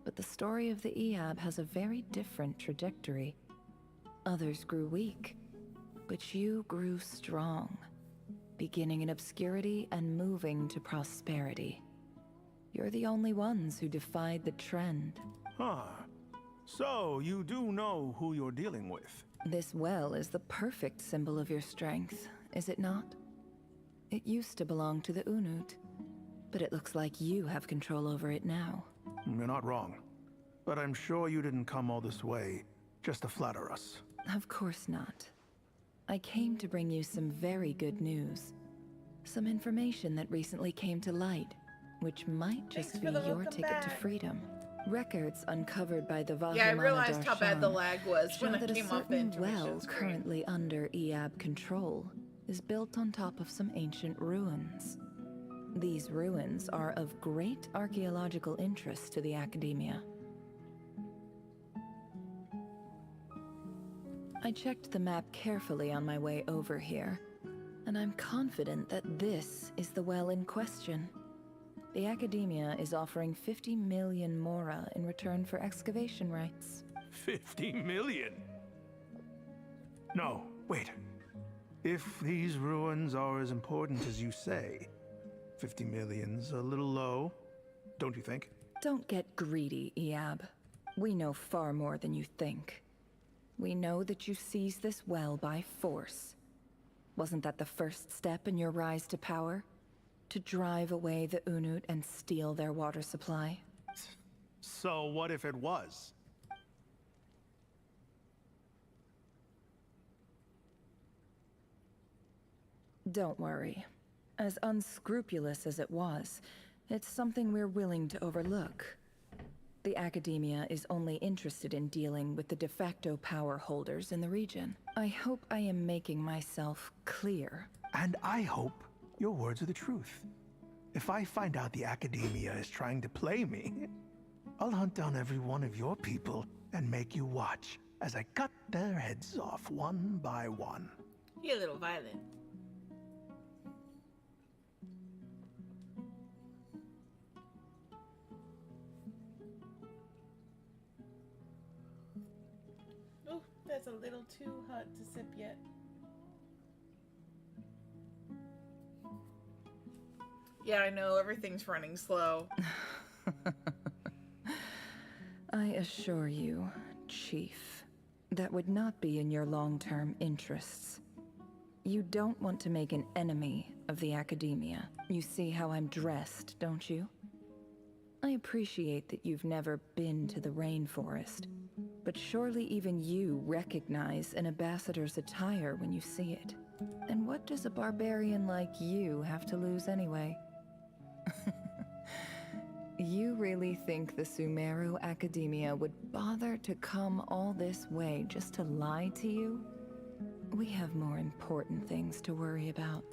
But the story of the Eab has a very different trajectory. Others grew weak, but you grew strong, beginning in obscurity and moving to prosperity. You're the only ones who defied the trend. Huh. So, you do know who you're dealing with? This well is the perfect symbol of your strength, is it not? It used to belong to the Unut, but it looks like you have control over it now. You're not wrong. But I'm sure you didn't come all this way just to flatter us. Of course not. I came to bring you some very good news. Some information that recently came to light, which might just be your ticket to freedom. Records uncovered by the Vahimana Yeah, I realized how bad the Darshan lag was show when I that a came off the certain intermission well screen. currently under Eab control is built on top of some ancient ruins. These ruins are of great archaeological interest to the Academia. I checked the map carefully on my way over here, and I'm confident that this is the well in question. The Academia is offering 50 million mora in return for excavation rights. 50 million? No, wait. If these ruins are as important as you say, 50 million's a little low, don't you think? Don't get greedy, Eab. We know far more than you think. We know that you seized this well by force. Wasn't that the first step in your rise to power? To drive away the Unut and steal their water supply? So what if it was? Don't worry. As unscrupulous as it was, it's something we're willing to overlook. The Academia is only interested in dealing with the de facto power holders in the region. I hope I am making myself clear. And I hope your words are the truth. If I find out the Academia is trying to play me, I'll hunt down every one of your people and make you watch as I cut their heads off one by one. You're a little violent. Oh, that's a little too hot to sip yet. Yeah, I know, everything's running slow. I assure you, Chief, that would not be in your long-term interests. You don't want to make an enemy of the Academia. You see how I'm dressed, don't you? I appreciate that you've never been to the rainforest, but surely even you recognize an ambassador's attire when you see it. And what does a barbarian like you have to lose anyway? You really think the Sumeru Academia would bother to come all this way just to lie to you? We have more important things to worry about.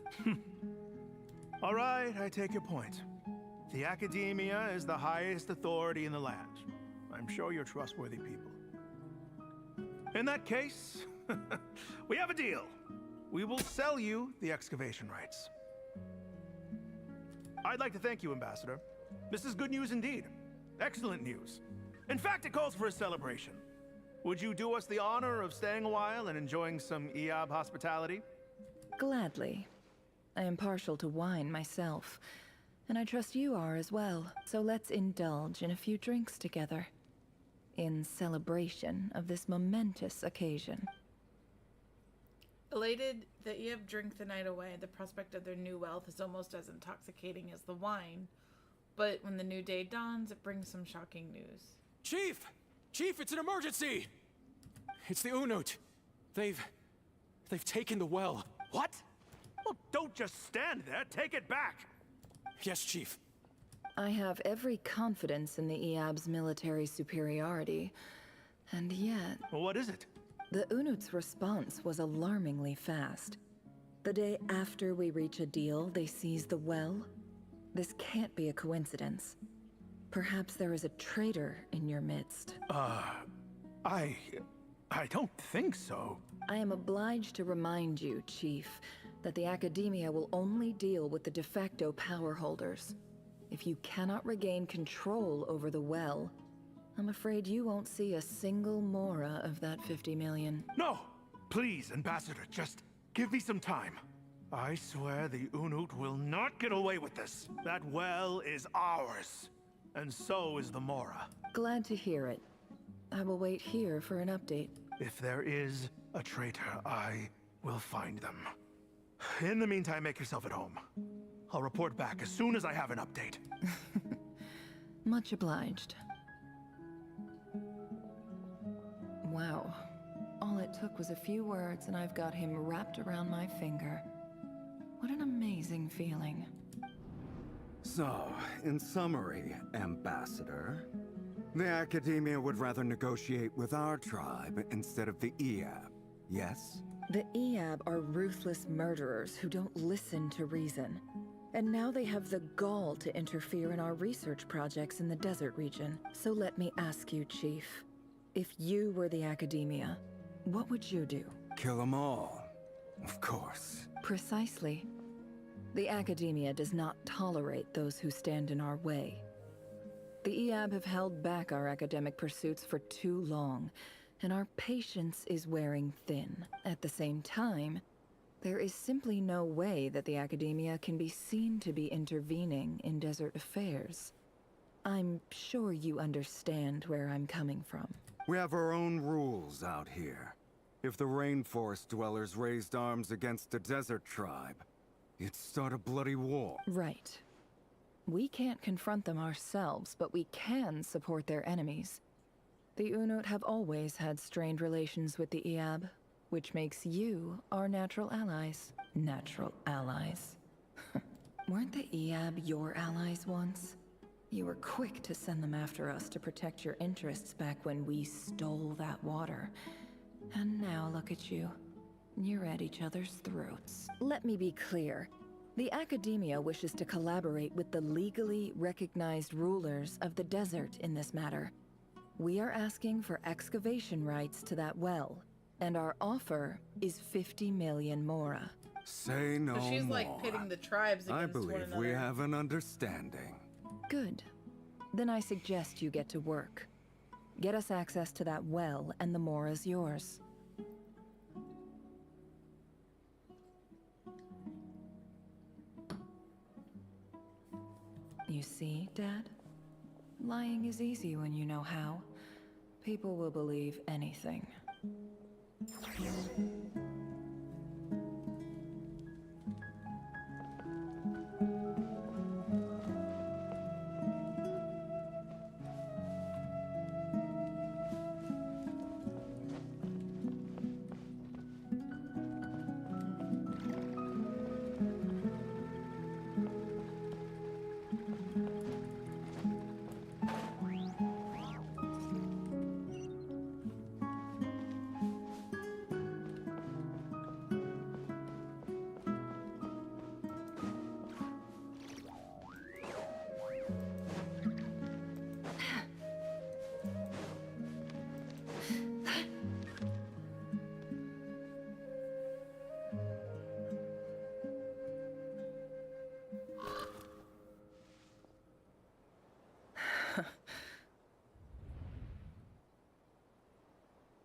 All right, I take your point. The Academia is the highest authority in the land. I'm sure you're trustworthy people. In that case, we have a deal. We will sell you the excavation rights. I'd like to thank you, Ambassador. This is good news indeed. Excellent news. In fact, it calls for a celebration. Would you do us the honor of staying a while and enjoying some Eab hospitality? Gladly. I am partial to wine myself, and I trust you are as well. So let's indulge in a few drinks together, in celebration of this momentous occasion. Elated that you have drink the night away, the prospect of their new wealth is almost as intoxicating as the wine. But when the new day dawns, it brings some shocking news. Chief! Chief, it's an emergency! It's the Unut. They've taken the well. What? Well, don't just stand there. Take it back. Yes, Chief. I have every confidence in the Eab's military superiority, and yet... Well, what is it? The Unut's response was alarmingly fast. The day after we reach a deal, they seize the well. This can't be a coincidence. Perhaps there is a traitor in your midst. I don't think so. I am obliged to remind you, Chief, that the Academia will only deal with the de facto power holders. If you cannot regain control over the well, I'm afraid you won't see a single mora of that 50 million. No! Please, Ambassador, just give me some time. I swear the Unut will not get away with this. That well is ours. And so is the Mora. Glad to hear it. I will wait here for an update. If there is a traitor, I will find them. In the meantime, make yourself at home. I'll report back as soon as I have an update. Much obliged. Wow. All it took was a few words and I've got him wrapped around my finger. What an amazing feeling. So, in summary, Ambassador, the Academia would rather negotiate with our tribe instead of the Eab, yes? The Eab are ruthless murderers who don't listen to reason. And now they have the gall to interfere in our research projects in the desert region. So let me ask you, Chief. If you were the Academia, what would you do? Kill them all, of course. Precisely. The Academia does not tolerate those who stand in our way. The Eab have held back our academic pursuits for too long, and our patience is wearing thin. At the same time, There is simply no way that the Academia can be seen to be intervening in desert affairs. I'm sure you understand where I'm coming from. We have our own rules out here. If the rainforest dwellers raised arms against a desert tribe, it'd start a bloody war. Right. We can't confront them ourselves, but we can support their enemies. The Unut have always had strained relations with the Iab, which makes you our natural allies. Natural allies. Weren't the Iab your allies once? You were quick to send them after us to protect your interests back when we stole that water. And now look at you. You're at each other's throats. Let me be clear. The Academia wishes to collaborate with the legally recognized rulers of the desert in this matter. We are asking for excavation rights to that well, and our offer is 50 million mora. Say no So she's more. like pitting the tribes against I one believe another. we have an understanding. Good. Then I suggest you get to work. Get us access to that well, and the mora's yours. You see, Dad? Lying is easy when you know how. People will believe anything.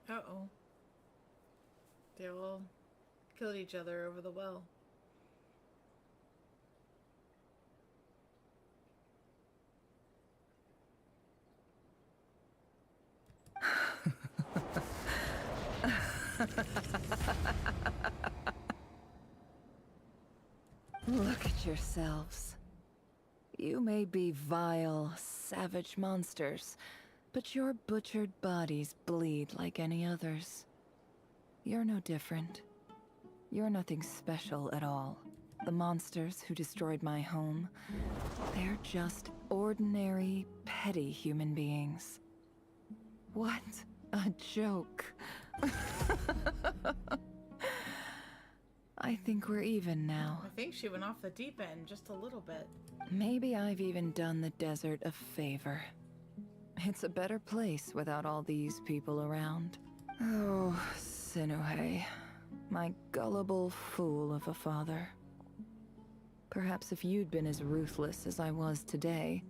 Uh-oh. They all killed each other over the well. Look at yourselves. You may be vile, savage monsters, but your butchered bodies bleed like any others. You're no different. You're nothing special at all. The monsters who destroyed my home, they're just ordinary, petty human beings. What a joke. I think we're even now. I think she went off the deep end just a little bit. Maybe I've even done the desert a favor. It's a better place without all these people around. Oh, Sinuhe, my gullible fool of a father. Perhaps if you'd been as ruthless as I was today,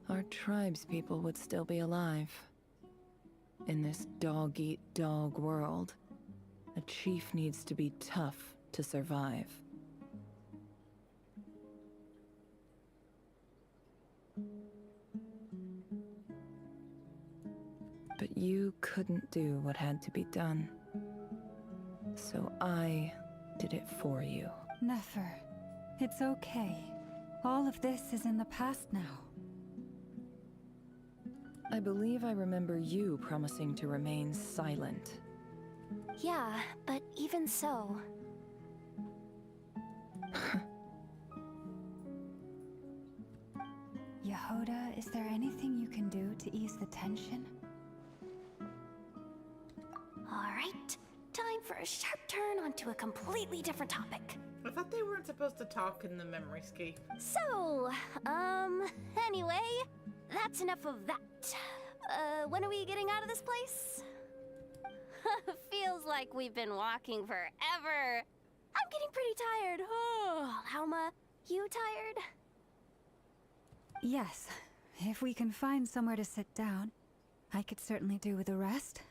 our tribespeople would still be alive. In this dog-eat-dog world, a chief needs to be tough to survive. But you couldn't do what had to be done. So I did it for you. Nefer, it's okay. All of this is in the past now. I believe I remember you promising to remain silent. Yeah, but even so. Yehoda, is there anything you can do to ease the tension? Alright, time for a sharp turn onto a completely different topic. I thought they weren't supposed to talk in the memory scape. So, anyway, that's enough of that. When are we getting out of this place? Feels like we've been walking forever. I'm getting pretty tired. Oh, Lauma, you tired? Yes. If we can find somewhere to sit down, I could certainly do with a rest.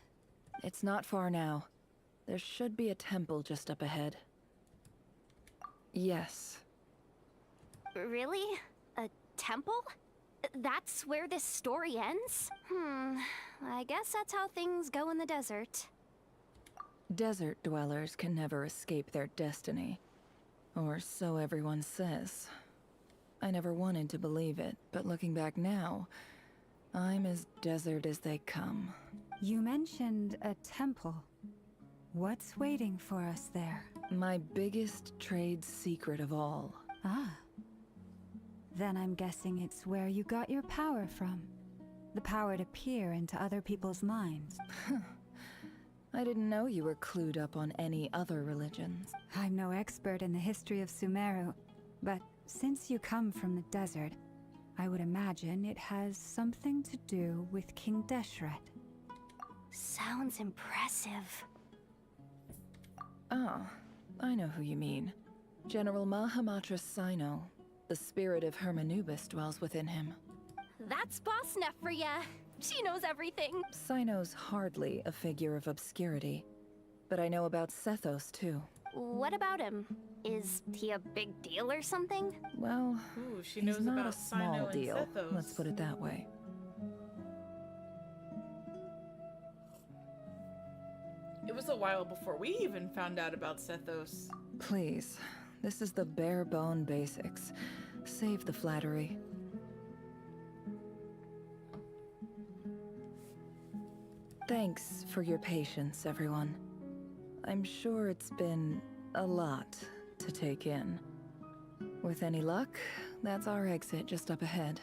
It's not far now. There should be a temple just up ahead. Yes. Really? A temple? That's where this story ends? I guess that's how things go in the desert. Desert dwellers can never escape their destiny. Or so everyone says. I never wanted to believe it, but looking back now, I'm as desert as they come. You mentioned a temple. What's waiting for us there? My biggest trade secret of all. Ah. Then I'm guessing it's where you got your power from. The power to peer into other people's minds. I didn't know you were clued up on any other religions. I'm no expert in the history of Sumeru, but since you come from the desert, I would imagine it has something to do with King Deshret. Sounds impressive. Ah, I know who you mean. General Mahamatra Sino. The spirit of Hermanubis dwells within him. That's Boss Neff for ya. She knows everything. Sino's hardly a figure of obscurity. But I know about Sethos, too. What about him? Is he a big deal or something? Well, Ooh, she he's knows not about a small Sino and deal. Sethos. Let's put it that way. It was a while before we even found out about Sethos. Please, this is the bare bone basics. Save the flattery. Thanks for your patience, everyone. I'm sure it's been a lot to take in. With any luck, that's our exit just up ahead.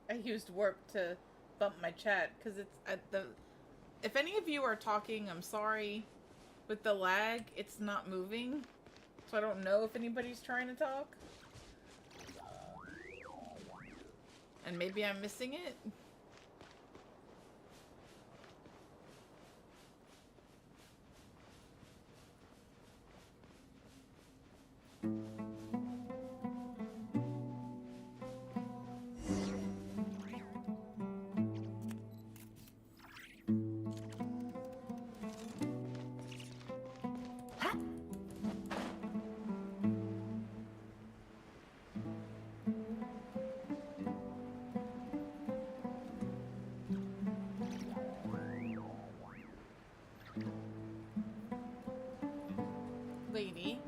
I used warp to bump my chat because it's at the. If any of you are talking, I'm sorry. With the lag, it's not moving, so I don't know if anybody's trying to talk. And maybe I'm missing it. Lady.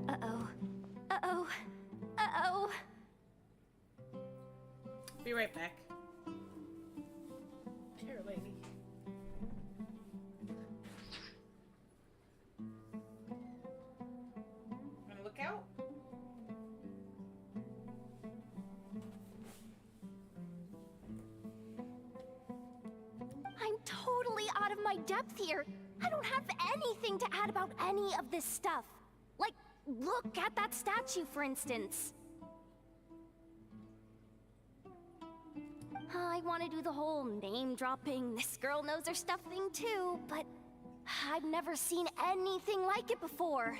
Uh-oh. Uh-oh. Uh-oh. Be right back. Here, lady. Wanna look out? I'm totally out of my depth here. I don't have anything to add about any of this stuff. Like, look at that statue, for instance. I want to do the whole name-dropping, this girl knows her stuff thing too, but I've never seen anything like it before.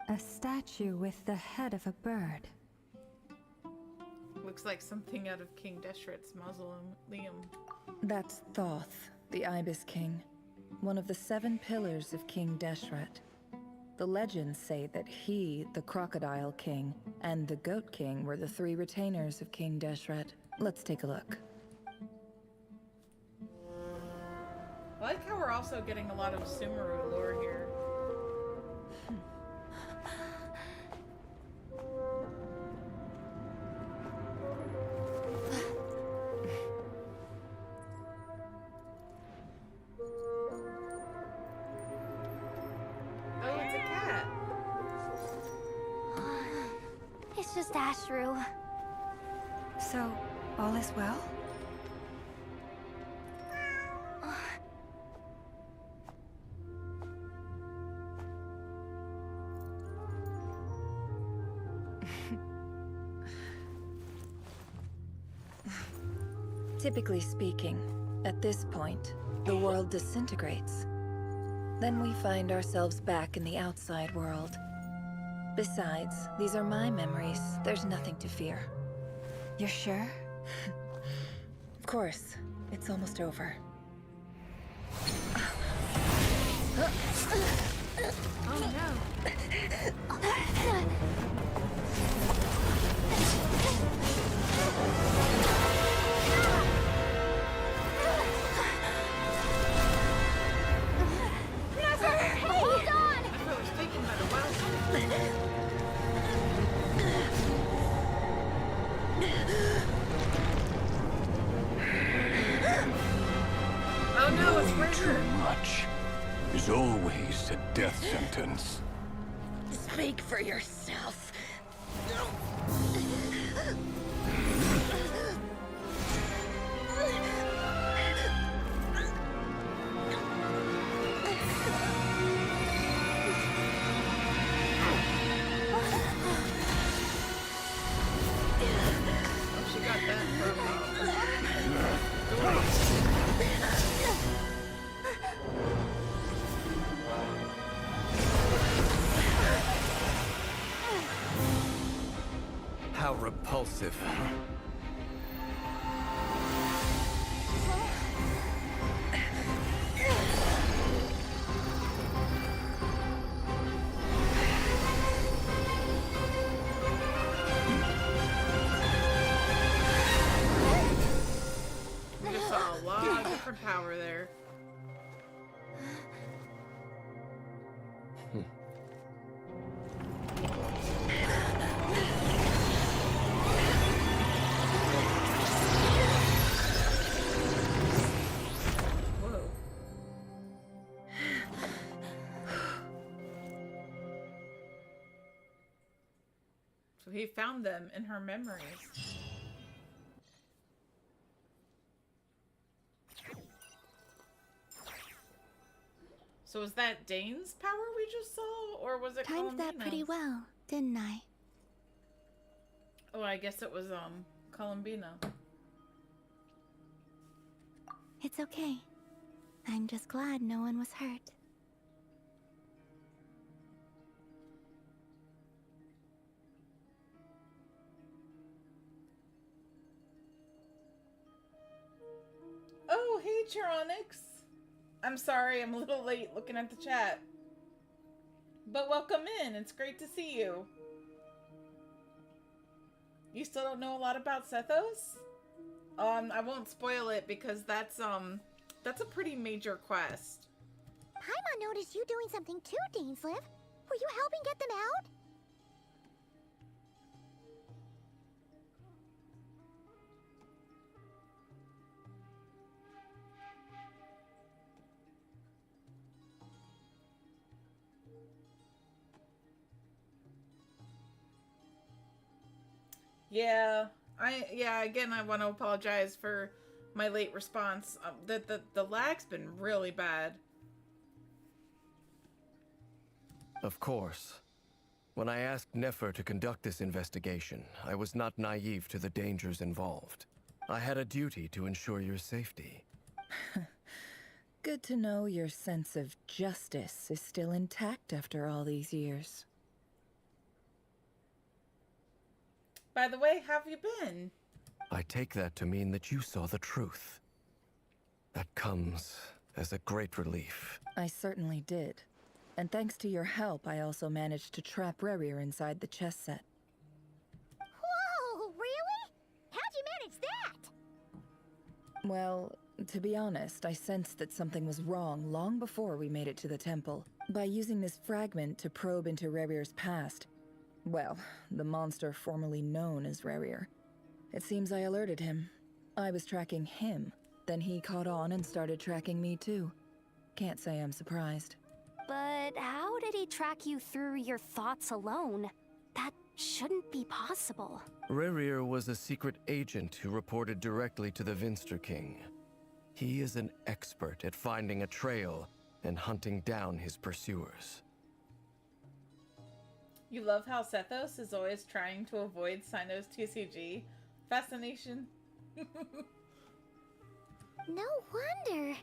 A statue with the head of a bird. Looks like something out of King Deshret's mausoleum. That's Thoth, the Ibis King, one of the 7 pillars of King Deshret. The legends say that he, the Crocodile King, and the Goat King were the 3 retainers of King Deshret. Let's take a look. I like how we're also getting a lot of Sumeru lore here. Oh, it's a cat. It's just Ashru. So, all is well? Typically speaking, at this point, the world disintegrates. Then we find ourselves back in the outside world. Besides, these are my memories. There's nothing to fear. You're sure? Of course. It's almost over. Oh no. Hold on! I was thinking about a while. Oh no, it's Knowing too Razor. much is always a death sentence. Speak for yourself. Oh, she got that from How repulsive. I just saw a lot of different power there. Whoa. So he found them in her memories. So was that Dane's power we just saw, or was it Timed that pretty Columbina's? well, didn't I? Oh, I guess it was Columbina. It's okay. I'm just glad no one was hurt. Oh, hey, Chironix. I'm sorry, I'm a little late looking at the chat. But welcome in. It's great to see you. You still don't know a lot about Sethos? I won't spoil it because that's a pretty major quest. Paimon noticed you doing something too, Dainsliv. Were you helping get them out? Yeah, again, I want to apologize for my late response. The lag's been really bad. Of course. When I asked Nefer to conduct this investigation, I was not naive to the dangers involved. I had a duty to ensure your safety. Good to know your sense of justice is still intact after all these years. By the way, how have you been? I take that to mean that you saw the truth. That comes as a great relief. I certainly did. And thanks to your help, I also managed to trap Rerir inside the chess set. Whoa, really? How'd you manage that? Well, to be honest, I sensed that something was wrong long before we made it to the temple. By using this fragment to probe into Rerir's past, well, the monster formerly known as Rerir. It seems I alerted him. I was tracking him, then he caught on and started tracking me too. Can't say I'm surprised. But how did he track you through your thoughts alone? That shouldn't be possible. Rerir was a secret agent who reported directly to the Vinster King. He is an expert at finding a trail and hunting down his pursuers. You love how Sethos is always trying to avoid Sino's TCG fascination. No wonder.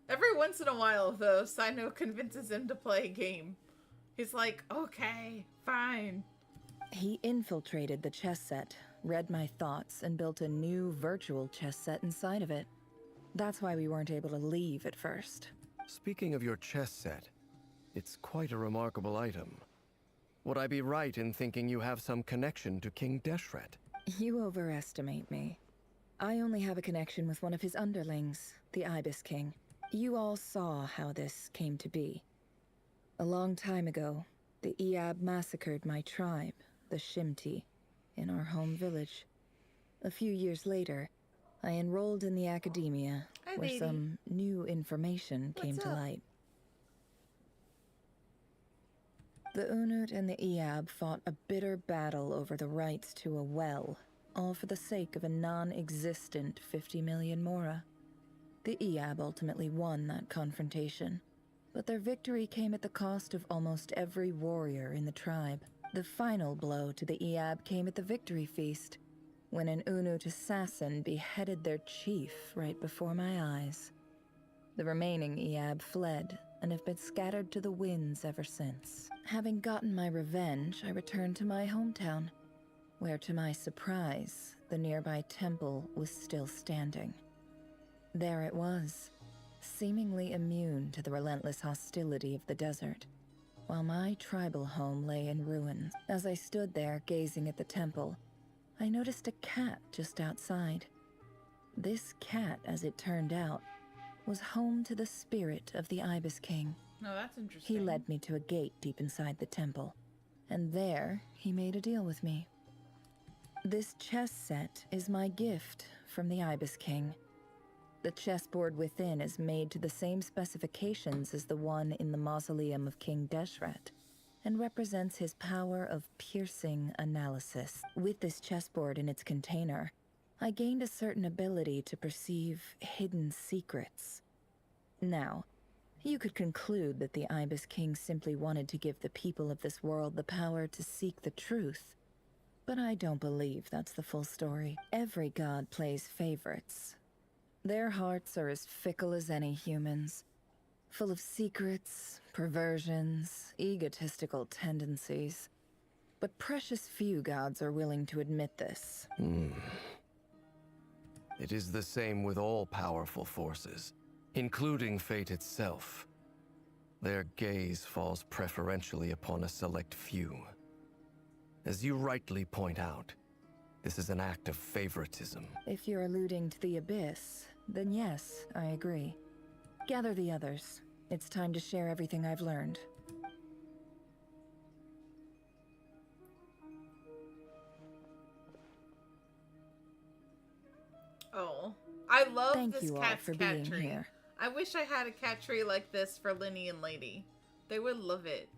Every once in a while, though, Sino convinces him to play a game. He's like, okay, fine. He infiltrated the chess set, read my thoughts, and built a new virtual chess set inside of it. That's why we weren't able to leave at first. Speaking of your chess set, it's quite a remarkable item. Would I be right in thinking you have some connection to King Deshret? You overestimate me. I only have a connection with one of his underlings, the Ibis King. You all saw how this came to be. A long time ago, the Eab massacred my tribe, the Shimti, in our home village. A few years later, I enrolled in the academia, where some new information came to light. The Unut and the Eab fought a bitter battle over the rights to a well, all for the sake of a non-existent 50 million mora. The Eab ultimately won that confrontation, but their victory came at the cost of almost every warrior in the tribe. The final blow to the Eab came at the victory feast, when an Unut assassin beheaded their chief right before my eyes. The remaining Eab fled and have been scattered to the winds ever since. Having gotten my revenge, I returned to my hometown, where to my surprise, the nearby temple was still standing. There it was, seemingly immune to the relentless hostility of the desert, while my tribal home lay in ruins. As I stood there gazing at the temple, I noticed a cat just outside. This cat, as it turned out, was home to the spirit of the Ibis King. No, that's interesting. He led me to a gate deep inside the temple, and there he made a deal with me. This chess set is my gift from the Ibis King. The chessboard within is made to the same specifications as the one in the mausoleum of King Deshret, and represents his power of piercing analysis. With this chessboard in its container, I gained a certain ability to perceive hidden secrets. Now, you could conclude that the Ibis King simply wanted to give the people of this world the power to seek the truth. But I don't believe that's the full story. Every god plays favorites. Their hearts are as fickle as any human's, full of secrets, perversions, egotistical tendencies. But precious few gods are willing to admit this. It is the same with all powerful forces, including fate itself. Their gaze falls preferentially upon a select few. As you rightly point out, this is an act of favoritism. If you're alluding to the Abyss, then yes, I agree. Gather the others. It's time to share everything I've learned. Oh, I love Thank this you all cat's for cat being tree. here. I wish I had a cat tree like this for Linny and Lady. They would love it.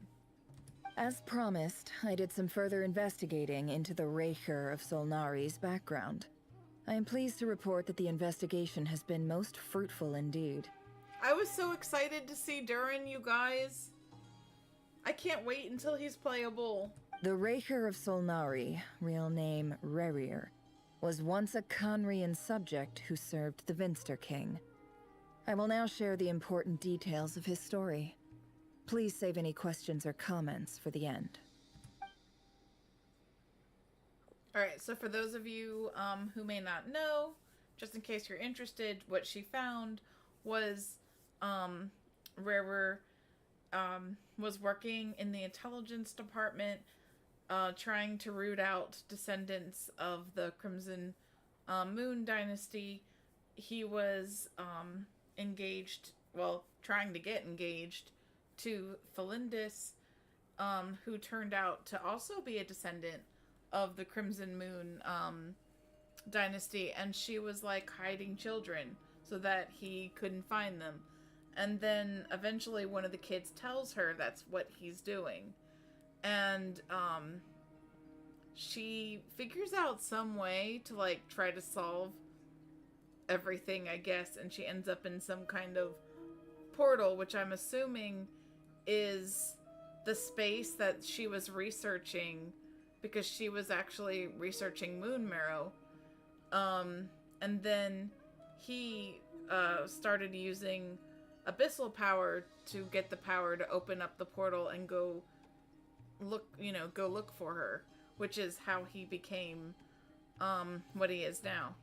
As promised, I did some further investigating into the Raker of Solnari's background. I am pleased to report that the investigation has been most fruitful indeed. I was so excited to see Durin, you guys. I can't wait until he's playable. The Raker of Solnari, real name Rerir, was once a Conrian subject who served the Vinster King. I will now share the important details of his story. Please save any questions or comments for the end. Alright, so for those of you who may not know, just in case you're interested, what she found was Rerir was working in the intelligence department, trying to root out descendants of the Crimson Moon dynasty. He was engaged, well, trying to get engaged to Felindis, who turned out to also be a descendant of the Crimson Moon dynasty, and she was like hiding children so that he couldn't find them. And then eventually one of the kids tells her that's what he's doing. And she figures out some way to like try to solve everything, I guess, and she ends up in some kind of portal, which I'm assuming is the space that she was researching, because she was actually researching Moon Marrow. And then he started using abyssal power to get the power to open up the portal and go look for her, which is how he became what he is now.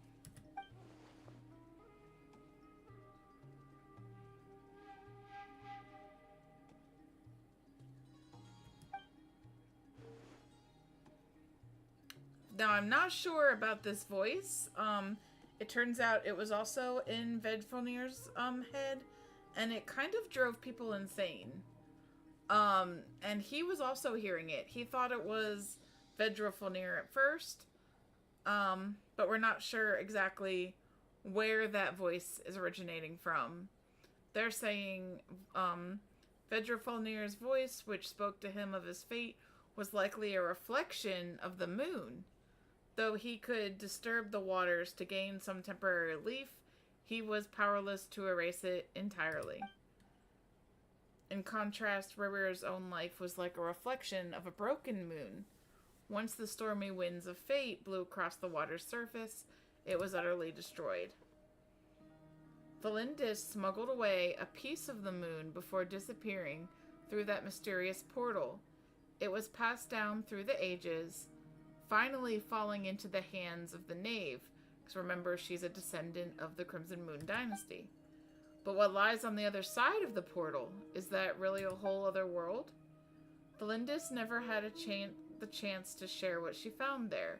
Now, I'm not sure about this voice. It turns out it was also in Vedfonir's head, and it kind of drove people insane. And he was also hearing it. He thought it was Vedfonir at first, but we're not sure exactly where that voice is originating from. They're saying Vedfonir's voice, which spoke to him of his fate, was likely a reflection of the moon. Though he could disturb the waters to gain some temporary relief, he was powerless to erase it entirely. In contrast, Rarir's own life was like a reflection of a broken moon. Once the stormy winds of fate blew across the water's surface, it was utterly destroyed. Valindis smuggled away a piece of the moon before disappearing through that mysterious portal. It was passed down through the ages, finally falling into the hands of the Knave, because remember, she's a descendant of the Crimson Moon dynasty. But what lies on the other side of the portal? Is that really a whole other world? Valindis never had the chance to share what she found there.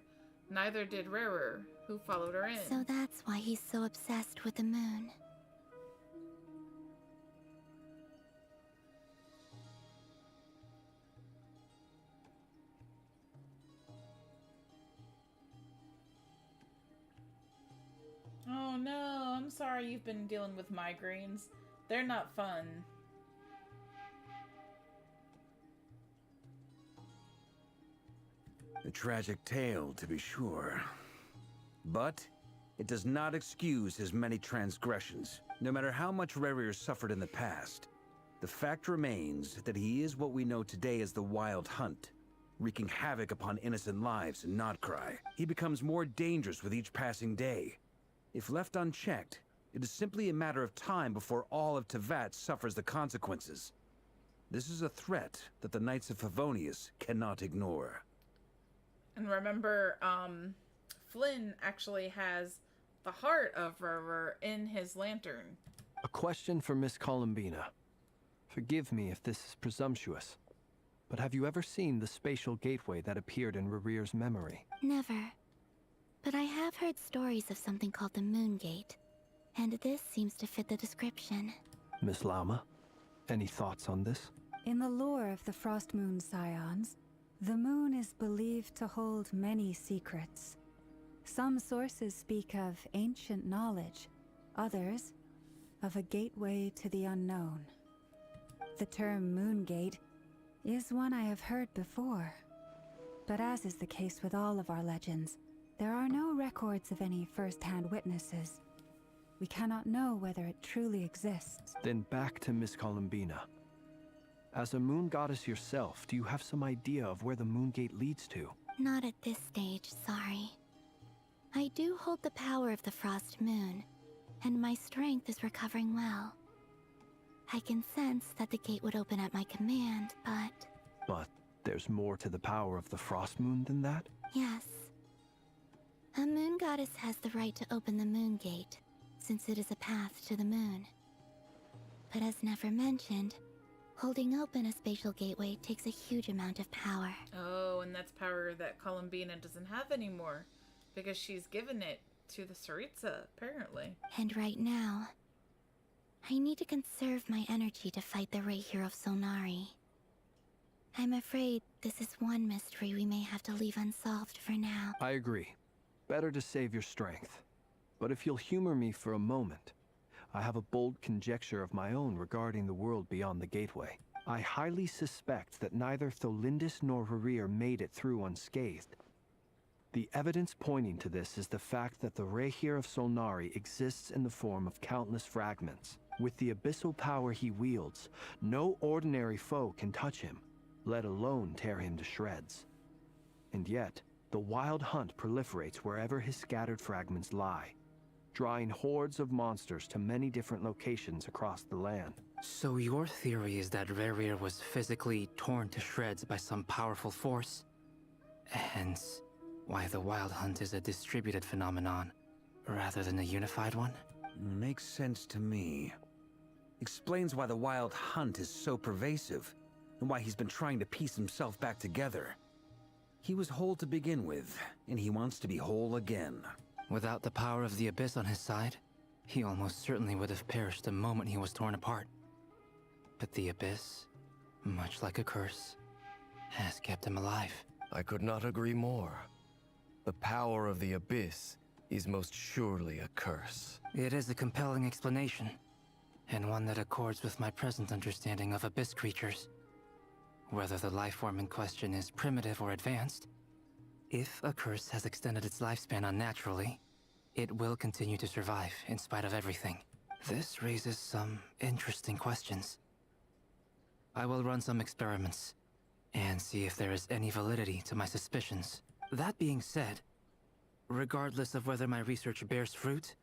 Neither did Rarir, who followed her in. So that's why he's so obsessed with the moon. Oh no, I'm sorry you've been dealing with migraines. They're not fun. A tragic tale, to be sure. But it does not excuse his many transgressions. No matter how much Rarir suffered in the past, the fact remains that he is what we know today as the Wild Hunt, wreaking havoc upon innocent lives in Nod Krai. He becomes more dangerous with each passing day. If left unchecked, it is simply a matter of time before all of Teyvat suffers the consequences. This is a threat that the Knights of Favonius cannot ignore. And remember, Flynn actually has the heart of Rarir in his lantern. A question for Miss Columbina. Forgive me if this is presumptuous, but have you ever seen the spatial gateway that appeared in Rarir's memory? Never. But I have heard stories of something called the Moon Gate, and this seems to fit the description. Miss Lama, any thoughts on this? In the lore of the Frost Moon Scions, the moon is believed to hold many secrets. Some sources speak of ancient knowledge, others of a gateway to the unknown. The term Moon Gate is one I have heard before, but as is the case with all of our legends, there are no records of any first-hand witnesses. We cannot know whether it truly exists. Then back to Miss Columbina. As a moon goddess yourself, do you have some idea of where the Moon Gate leads to? Not at this stage, sorry. I do hold the power of the Frost Moon, and my strength is recovering well. I can sense that the gate would open at my command, but... But there's more to the power of the Frost Moon than that? Yes. A moon goddess has the right to open the Moon Gate, since it is a path to the moon. But as never mentioned, holding open a spatial gateway takes a huge amount of power. Oh, and that's power that Columbina doesn't have anymore, because she's given it to the Tsaritsa, apparently. And right now, I need to conserve my energy to fight the Rayhir of Solnari. I'm afraid this is one mystery we may have to leave unsolved for now. I agree. Better to save your strength. But if you'll humor me for a moment, I have a bold conjecture of my own regarding the world beyond the gateway. I highly suspect that neither Tholindis nor Rarir made it through unscathed. The evidence pointing to this is the fact that the Rayhir of Solnari exists in the form of countless fragments. With the abyssal power he wields, no ordinary foe can touch him, let alone tear him to shreds. And yet, The Wild Hunt proliferates wherever his scattered fragments lie, drawing hordes of monsters to many different locations across the land. So your theory is that Rerir was physically torn to shreds by some powerful force? Hence, why the Wild Hunt is a distributed phenomenon, rather than a unified one? Makes sense to me. Explains why the Wild Hunt is so pervasive, and why he's been trying to piece himself back together. He was whole to begin with, and he wants to be whole again. Without the power of the Abyss on his side, he almost certainly would have perished the moment he was torn apart. But the Abyss, much like a curse, has kept him alive. I could not agree more. The power of the Abyss is most surely a curse. It is a compelling explanation, and one that accords with my present understanding of Abyss creatures. Whether the life form in question is primitive or advanced, if a curse has extended its lifespan unnaturally, it will continue to survive in spite of everything. This raises some interesting questions. I will run some experiments and see if there is any validity to my suspicions. That being said, regardless of whether my research bears fruit,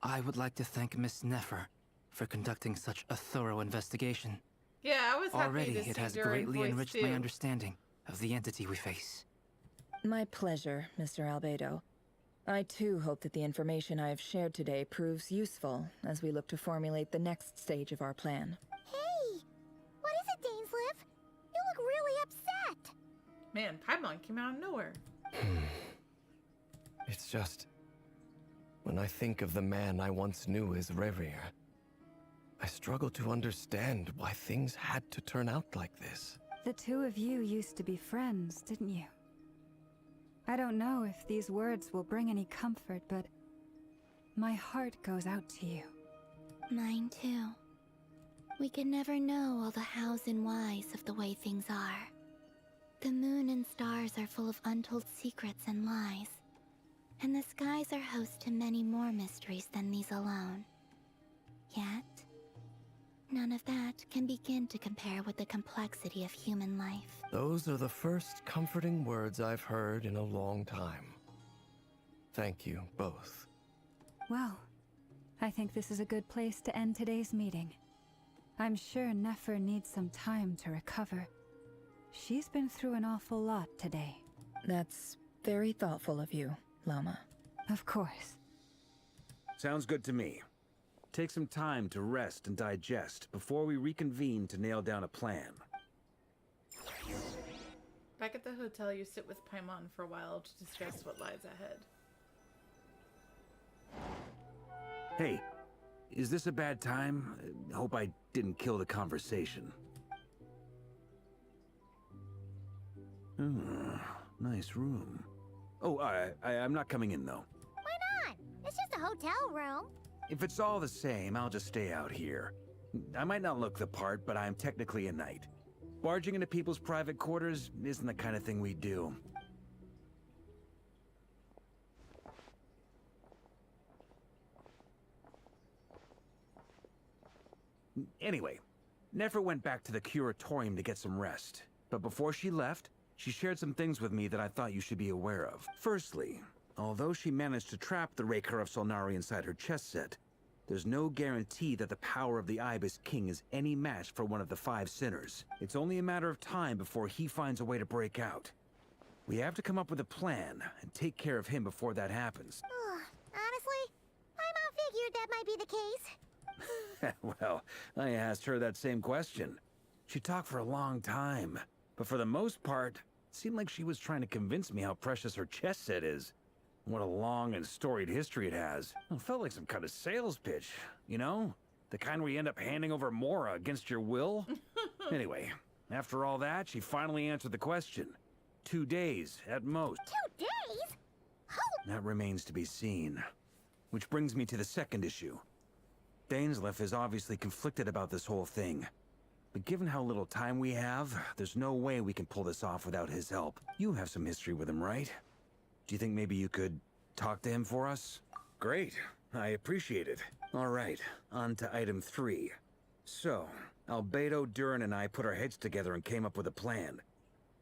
I would like to thank Miss Nefer for conducting such a thorough investigation. Yeah, I was happy Already, to see it has Durin greatly voice enriched too. my understanding of the entity we face. My pleasure, Mr. Albedo. I too hope that the information I have shared today proves useful as we look to formulate the next stage of our plan. Hey! What is it, Dainsleif? You look really upset! Man, Paimon came out of nowhere. It's just... when I think of the man I once knew as Rerir, I struggle to understand why things had to turn out like this. The two of you used to be friends, didn't you? I don't know if these words will bring any comfort, but my heart goes out to you. Mine too. We can never know all the hows and whys of the way things are. The moon and stars are full of untold secrets and lies, and the skies are host to many more mysteries than these alone. Yet, none of that can begin to compare with the complexity of human life. Those are the first comforting words I've heard in a long time. Thank you, both. Well, I think this is a good place to end today's meeting. I'm sure Nefer needs some time to recover. She's been through an awful lot today. That's very thoughtful of you, Lama. Of course. Sounds good to me. Take some time to rest and digest before we reconvene to nail down a plan. Back at the hotel, you sit with Paimon for a while to discuss what lies ahead. Hey, is this a bad time? Hope I didn't kill the conversation. Nice room. Oh, I'm not coming in, though. Why not? It's just a hotel room. If it's all the same, I'll just stay out here. I might not look the part, but I'm technically a knight. Barging into people's private quarters isn't the kind of thing we do. Anyway, Nefer went back to the curatorium to get some rest. But before she left, she shared some things with me that I thought you should be aware of. Firstly, although she managed to trap the Raker of Solnari inside her chess set, there's no guarantee that the power of the Ibis King is any match for one of the 5 sinners. It's only a matter of time before he finds a way to break out. We have to come up with a plan and take care of him before that happens. Honestly, Paimon figured that might be the case. Well, I asked her that same question. She talked for a long time, but for the most part, it seemed like she was trying to convince me how precious her chess set is. What a long and storied history it has. It felt like some kind of sales pitch, you know? The kind where you end up handing over Mora against your will. Anyway, after all that, she finally answered the question. 2 days, at most. 2 days? That remains to be seen. Which brings me to the second issue. Dainsleif is obviously conflicted about this whole thing. But given how little time we have, there's no way we can pull this off without his help. You have some history with him, right? Do you think maybe you could talk to him for us? Great. I appreciate it. All right, on to item 3. So, Albedo, Durin, and I put our heads together and came up with a plan.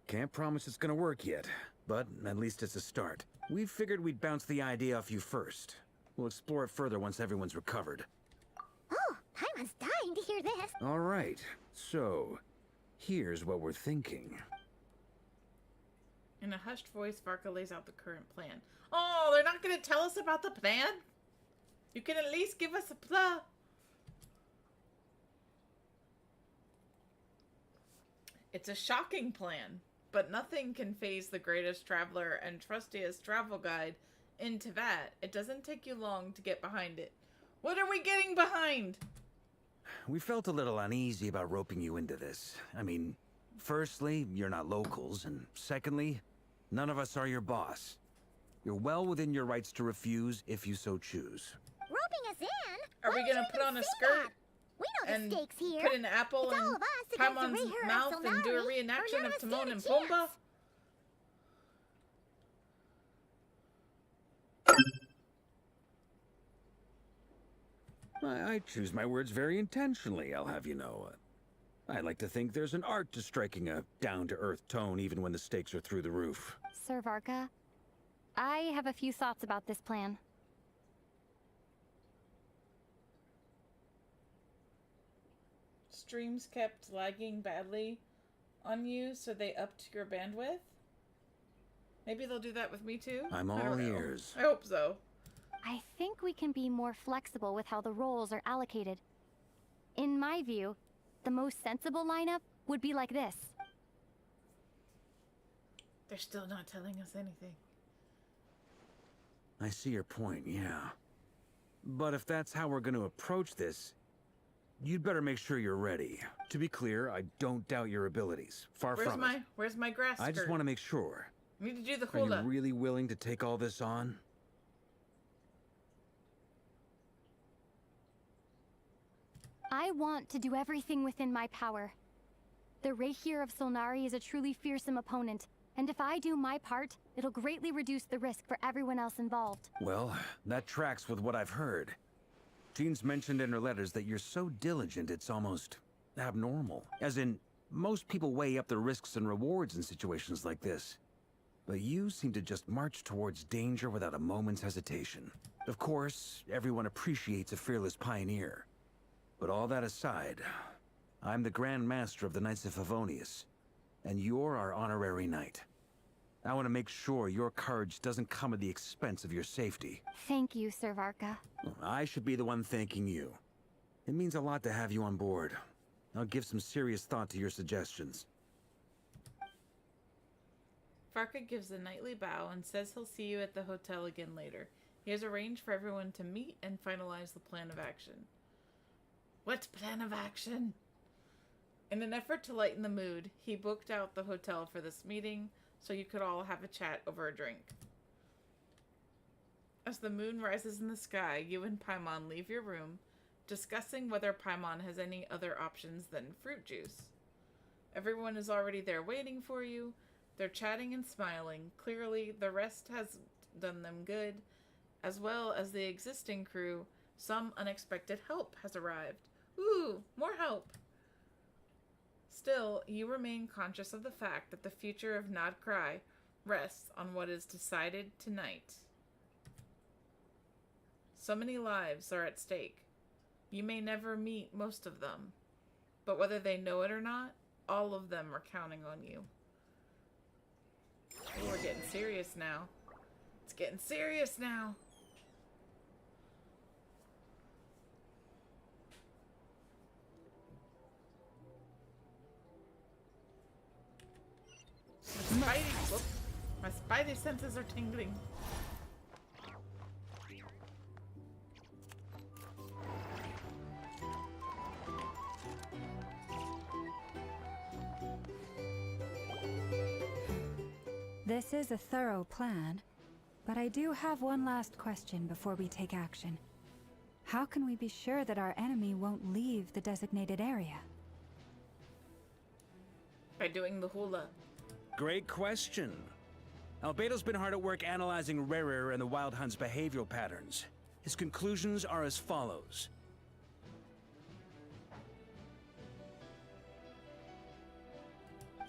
Can't promise it's gonna work yet, but at least it's a start. We figured we'd bounce the idea off you first. We'll explore it further once everyone's recovered. Oh, Paimon's dying to hear this. All right, so here's what we're thinking. In a hushed voice, Varka lays out the current plan. Oh, they're not going to tell us about the plan? You can at least give us a plan. It's a shocking plan, but nothing can phase the greatest traveler and trustiest travel guide into that. It doesn't take you long to get behind it. What are we getting behind? We felt a little uneasy about roping you into this. I mean, firstly, you're not locals, and secondly, none of us are your boss. You're well within your rights to refuse if you so choose. Roping us in? Are we gonna put on a skirt? We know the and stakes here. put an apple It's all in of us against the Paimon's Rayher mouth of and do a Solnari, or reenaction none of us stand Timon a and chance. Pumbaa? I choose my words very intentionally, I'll have you know. I like to think there's an art to striking a down-to-earth tone even when the stakes are through the roof. Sir Varka, I have a few thoughts about this plan. Streams kept lagging badly on you, so they upped your bandwidth? Maybe they'll do that with me too? I'm I don't all know. ears. I hope so. I think we can be more flexible with how the roles are allocated. In my view, the most sensible lineup would be like this. They're still not telling us anything. I see your point, yeah. But if that's how we're going to approach this, you'd better make sure you're ready. To be clear, I don't doubt your abilities. Far from it. Where's my grass skirt? I just want to make sure. I need to do the Are you hula. really willing to take all this on? I want to do everything within my power. The Rayher of Solnari is a truly fearsome opponent, and if I do my part, it'll greatly reduce the risk for everyone else involved. Well, that tracks with what I've heard. Jean's mentioned in her letters that you're so diligent it's almost abnormal. As in, most people weigh up the risks and rewards in situations like this. But you seem to just march towards danger without a moment's hesitation. Of course, everyone appreciates a fearless pioneer. But all that aside, I'm the Grand Master of the Knights of Favonius, and you're our honorary knight. I want to make sure your courage doesn't come at the expense of your safety. Thank you, Sir Varka. I should be the one thanking you. It means a lot to have you on board. I'll give some serious thought to your suggestions. Varka gives a knightly bow and says he'll see you at the hotel again later. He has arranged for everyone to meet and finalize the plan of action. What plan of action? In an effort to lighten the mood, he booked out the hotel for this meeting so you could all have a chat over a drink. As the moon rises in the sky, you and Paimon leave your room, discussing whether Paimon has any other options than fruit juice. Everyone is already there waiting for you. They're chatting and smiling. Clearly, the rest has done them good. As well as the existing crew, some unexpected help has arrived. Ooh, more help! Still, you remain conscious of the fact that the future of Nod Krai rests on what is decided tonight. So many lives are at stake. You may never meet most of them, but whether they know it or not, all of them are counting on you. Ooh, we're getting serious now. It's getting serious now. My spidey senses are tingling. This is a thorough plan, but I do have one last question before we take action. How can we be sure that our enemy won't leave the designated area? By doing the hula. Great question. Albedo's been hard at work analyzing Rayher and the Wild Hunt's behavioral patterns. His conclusions are as follows.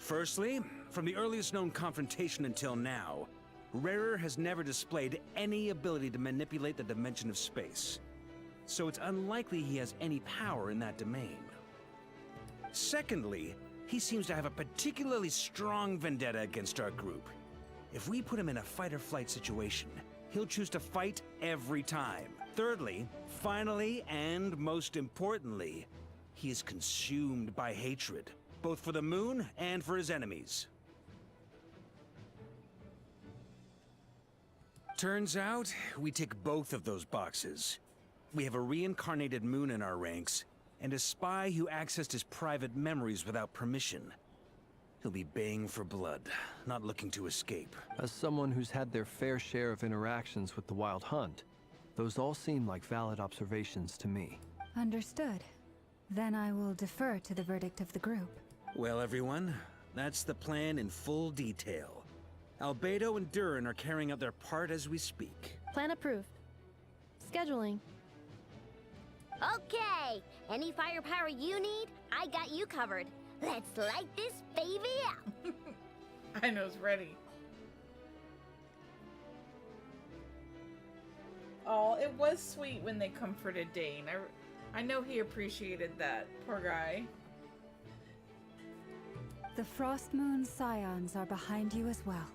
Firstly, from the earliest known confrontation until now, Rarer has never displayed any ability to manipulate the dimension of space. So it's unlikely he has any power in that domain. Secondly, he seems to have a particularly strong vendetta against our group. If we put him in a fight-or-flight situation, he'll choose to fight every time. Thirdly, finally, and most importantly, he is consumed by hatred, both for the moon and for his enemies. Turns out, we tick both of those boxes. We have a reincarnated moon in our ranks, and a spy who accessed his private memories without permission. He'll be baying for blood, not looking to escape. As someone who's had their fair share of interactions with the Wild Hunt, those all seem like valid observations to me. Understood. Then I will defer to the verdict of the group. Well, everyone, that's the plan in full detail. Albedo and Durin are carrying out their part as we speak. Plan approved. Scheduling. Okay, any firepower you need, I got you covered. Let's light this baby up. I know's ready. Oh, it was sweet when they comforted Dane. I know he appreciated that. Poor guy. The Frost Moon Scions are behind you as well.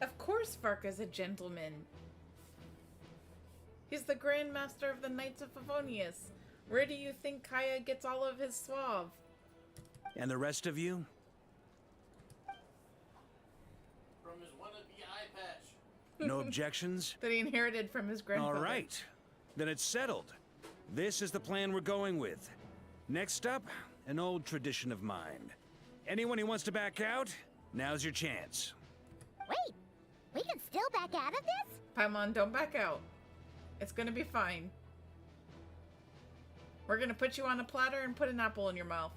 Of course Varka's a gentleman. He's the Grand Master of the Knights of Favonius. Where do you think Kaya gets all of his suave? And the rest of you? From his wannabe eye patch. No objections? That he inherited from his grandfather. All right. Then it's settled. This is the plan we're going with. Next up, an old tradition of mine. Anyone who wants to back out, now's your chance. Wait, we can still back out of this? Paimon, don't back out. It's gonna be fine. We're gonna put you on a platter and put an apple in your mouth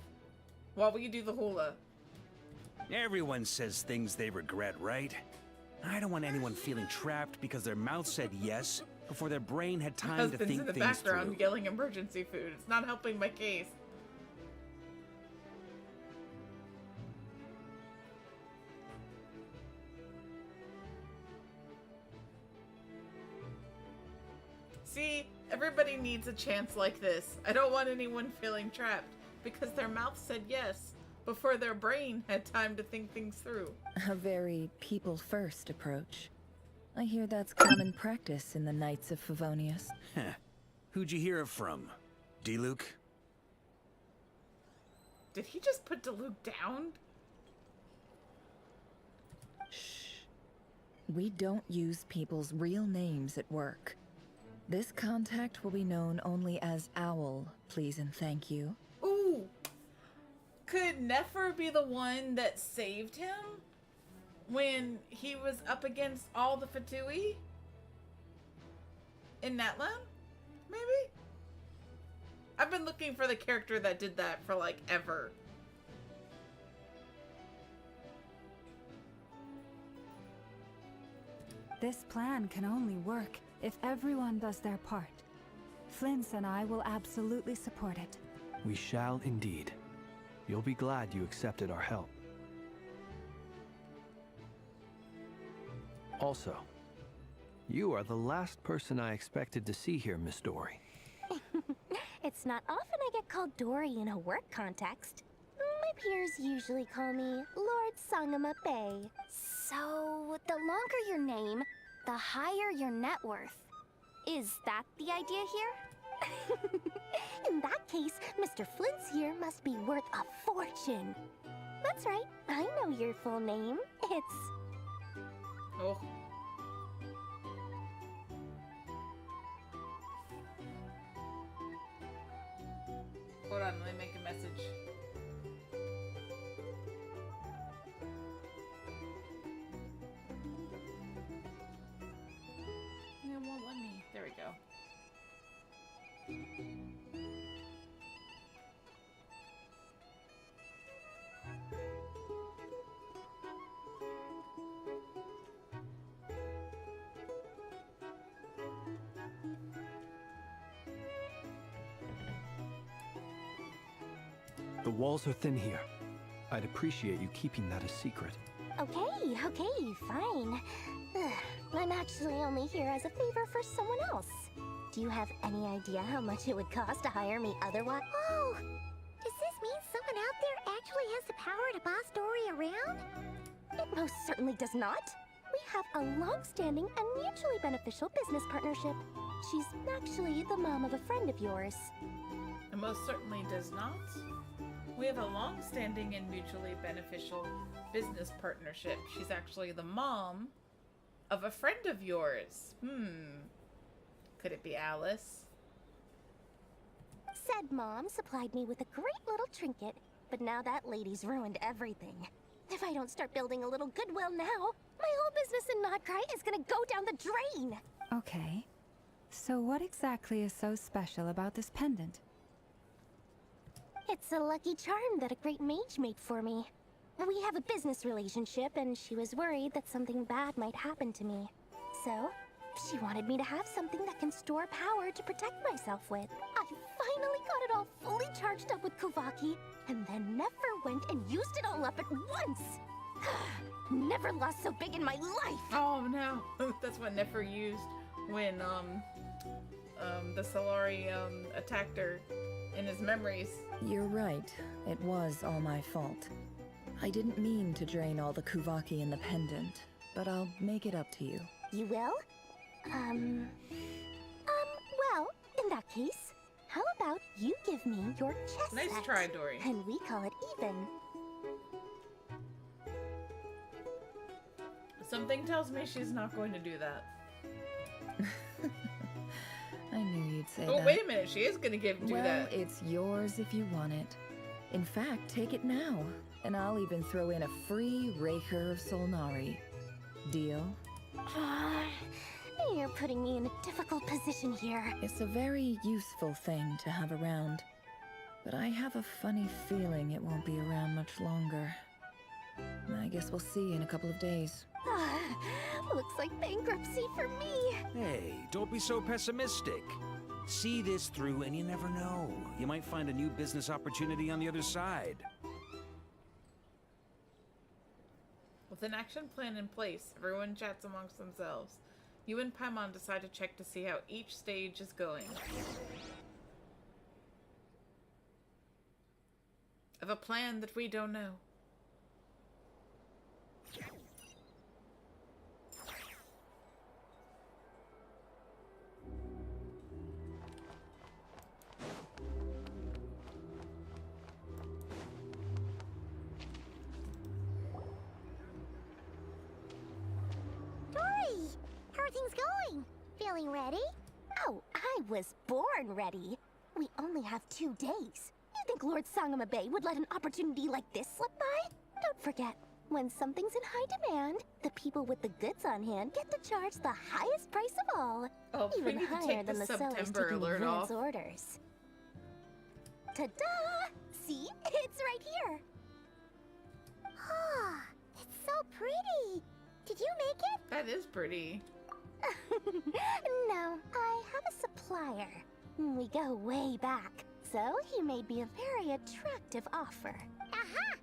while we do the hula. Everyone says things they regret, right? I don't want anyone feeling trapped because their mouth said yes before their brain had time to Husband's think in the things background through. yelling emergency food. It's not helping my case. See, everybody needs a chance like this. I don't want anyone feeling trapped because their mouth said yes before their brain had time to think things through. A very people-first approach. I hear that's common practice in the Knights of Favonius. Heh. Who'd you hear it from? Diluc? Did he just put Diluc down? Shh. We don't use people's real names at work. This contact will be known only as Owl, please and thank you. Ooh! Could Nefer be the one that saved him when he was up against all the Fatui in Natlan? Maybe? I've been looking for the character that did that for like ever. This plan can only work if everyone does their part. Flint's and I will absolutely support it. We shall indeed. You'll be glad you accepted our help. Also, you are the last person I expected to see here, Miss Dory. It's not often I get called Dory in a work context. My peers usually call me Lord Sangama Bay. So, the longer your name, the higher your net worth. Is that the idea here? In that case, Mr. Flint's here must be worth a fortune. That's right, I know your full name. It's... Oh. Hold on, let me make a message. It won't let me. There we go. The walls are thin here. I'd appreciate you keeping that a secret. Okay, fine. Ugh, I'm actually only here as a favor for someone else. Do you have any idea how much it would cost to hire me otherwise? Oh, does this mean someone out there actually has the power to boss Dory around? It most certainly does not. We have a long-standing and mutually beneficial business partnership. She's actually the mom of a friend of yours. It most certainly does not. We have a long-standing and mutually beneficial business partnership. She's actually the mom of a friend of yours. Could it be Alice? Said mom supplied me with a great little trinket, but now that lady's ruined everything. If I don't start building a little goodwill now, my whole business in Nod Krai is gonna go down the drain! Okay. So what exactly is so special about this pendant? It's a lucky charm that a great mage made for me. We have a business relationship, and she was worried that something bad might happen to me. So, she wanted me to have something that can store power to protect myself with. I finally got it all fully charged up with Kuvaki, and then Nefer went and used it all up at once! Never lost so big in my life! Oh no! That's what Nefer used when, the Solari, attacked her in his memories. You're right. It was all my fault. I didn't mean to drain all the Kuvaki in the pendant, but I'll make it up to you. You will? Well, in that case, how about you give me your chess Nice set, try, Dory. and we call it even. Something tells me she's not going to do that. I knew you'd say Oh, that. wait a minute. She is going to do Well, that. it's yours if you want it. In fact, take it now, and I'll even throw in a free Raker of Solnari. Deal? You're putting me in a difficult position here. It's a very useful thing to have around, but I have a funny feeling it won't be around much longer. I guess we'll see in a couple of days. Looks like bankruptcy for me. Hey, don't be so pessimistic. See this through and you never know. You might find a new business opportunity on the other side. With an action plan in place, everyone chats amongst themselves. You and Paimon decide to check to see how each stage is going. Of a plan that we don't know. Dory! How are things going? Feeling ready? Oh, I was born ready. We only have 2 days. You think Lord Sangamabe would let an opportunity like this slip by? Don't forget, when something's in high demand, the people with the goods on hand get to charge the highest price of all. Oh, we even need to higher take than the the sellers September taking alert advance off. orders. Ta-da! See? It's right here. Ah, it's so pretty. Did you make it? That is pretty. No, I have a supplier. We go way back, so he made me a very attractive offer. Aha!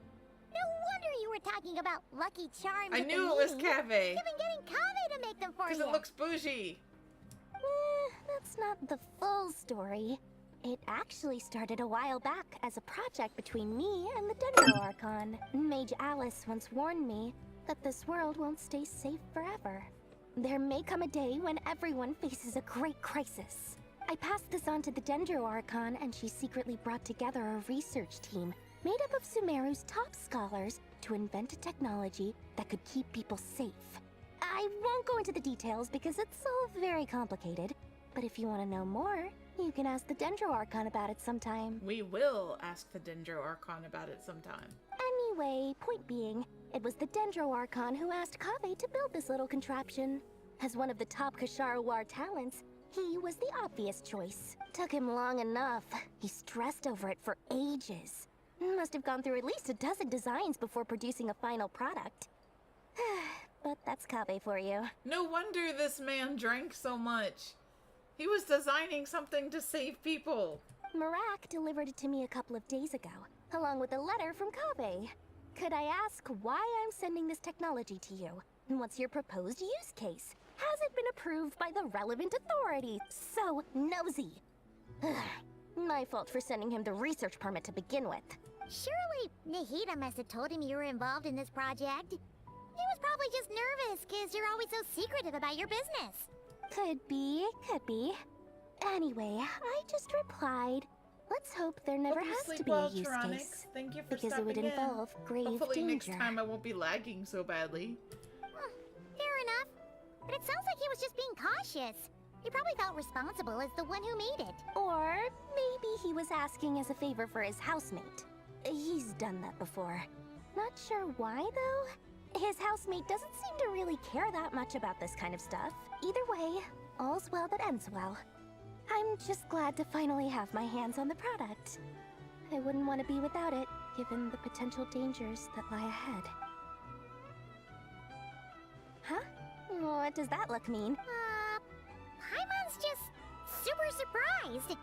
No wonder you were talking about Lucky Charms. I at the knew it was meeting. Cave. You've been getting Cave to make them for you. Because it looks bougie. That's not the full story. It actually started a while back as a project between me and the Dendro Archon. Mage Alice once warned me that this world won't stay safe forever. There may come a day when everyone faces a great crisis. I passed this on to the Dendro Archon, and she secretly brought together a research team made up of Sumeru's top scholars to invent a technology that could keep people safe. I won't go into the details because it's all very complicated, but if you want to know more, you can ask the Dendro Archon about it sometime. We will ask the Dendro Archon about it sometime. Anyway, point being, it was the Dendro Archon who asked Kaveh to build this little contraption. As one of the top Kasharawar talents, he was the obvious choice. Took him long enough. He stressed over it for ages. Must have gone through at least a dozen designs before producing a final product. But that's Kaveh for you. No wonder this man drank so much. He was designing something to save people. Marak delivered it to me a couple of days ago. along with a letter from Kabe. Could I ask why I'm sending this technology to you? And what's your proposed use case? Has it been approved by the relevant authorities? So nosy. My fault for sending him the research permit to begin with. Surely Nahida must have told him you were involved in this project. He was probably just nervous because you're always so secretive about your business. Could be, could be. Anyway, I just replied, let's hope there never Hope you has sleep to be well, a use Tyrannic. case. Thank you for because it would stopping in. involve grave Hopefully danger. next time I won't be lagging so badly. Fair enough. But it sounds like he was just being cautious. He probably felt responsible as the one who made it. Or maybe he was asking as a favor for his housemate. He's done that before. Not sure why, though. His housemate doesn't seem to really care that much about this kind of stuff. Either way, all's well that ends well. I'm just glad to finally have my hands on the product. I wouldn't want to be without it, given the potential dangers that lie ahead. Huh? What does that look mean? Paimon's just super surprised.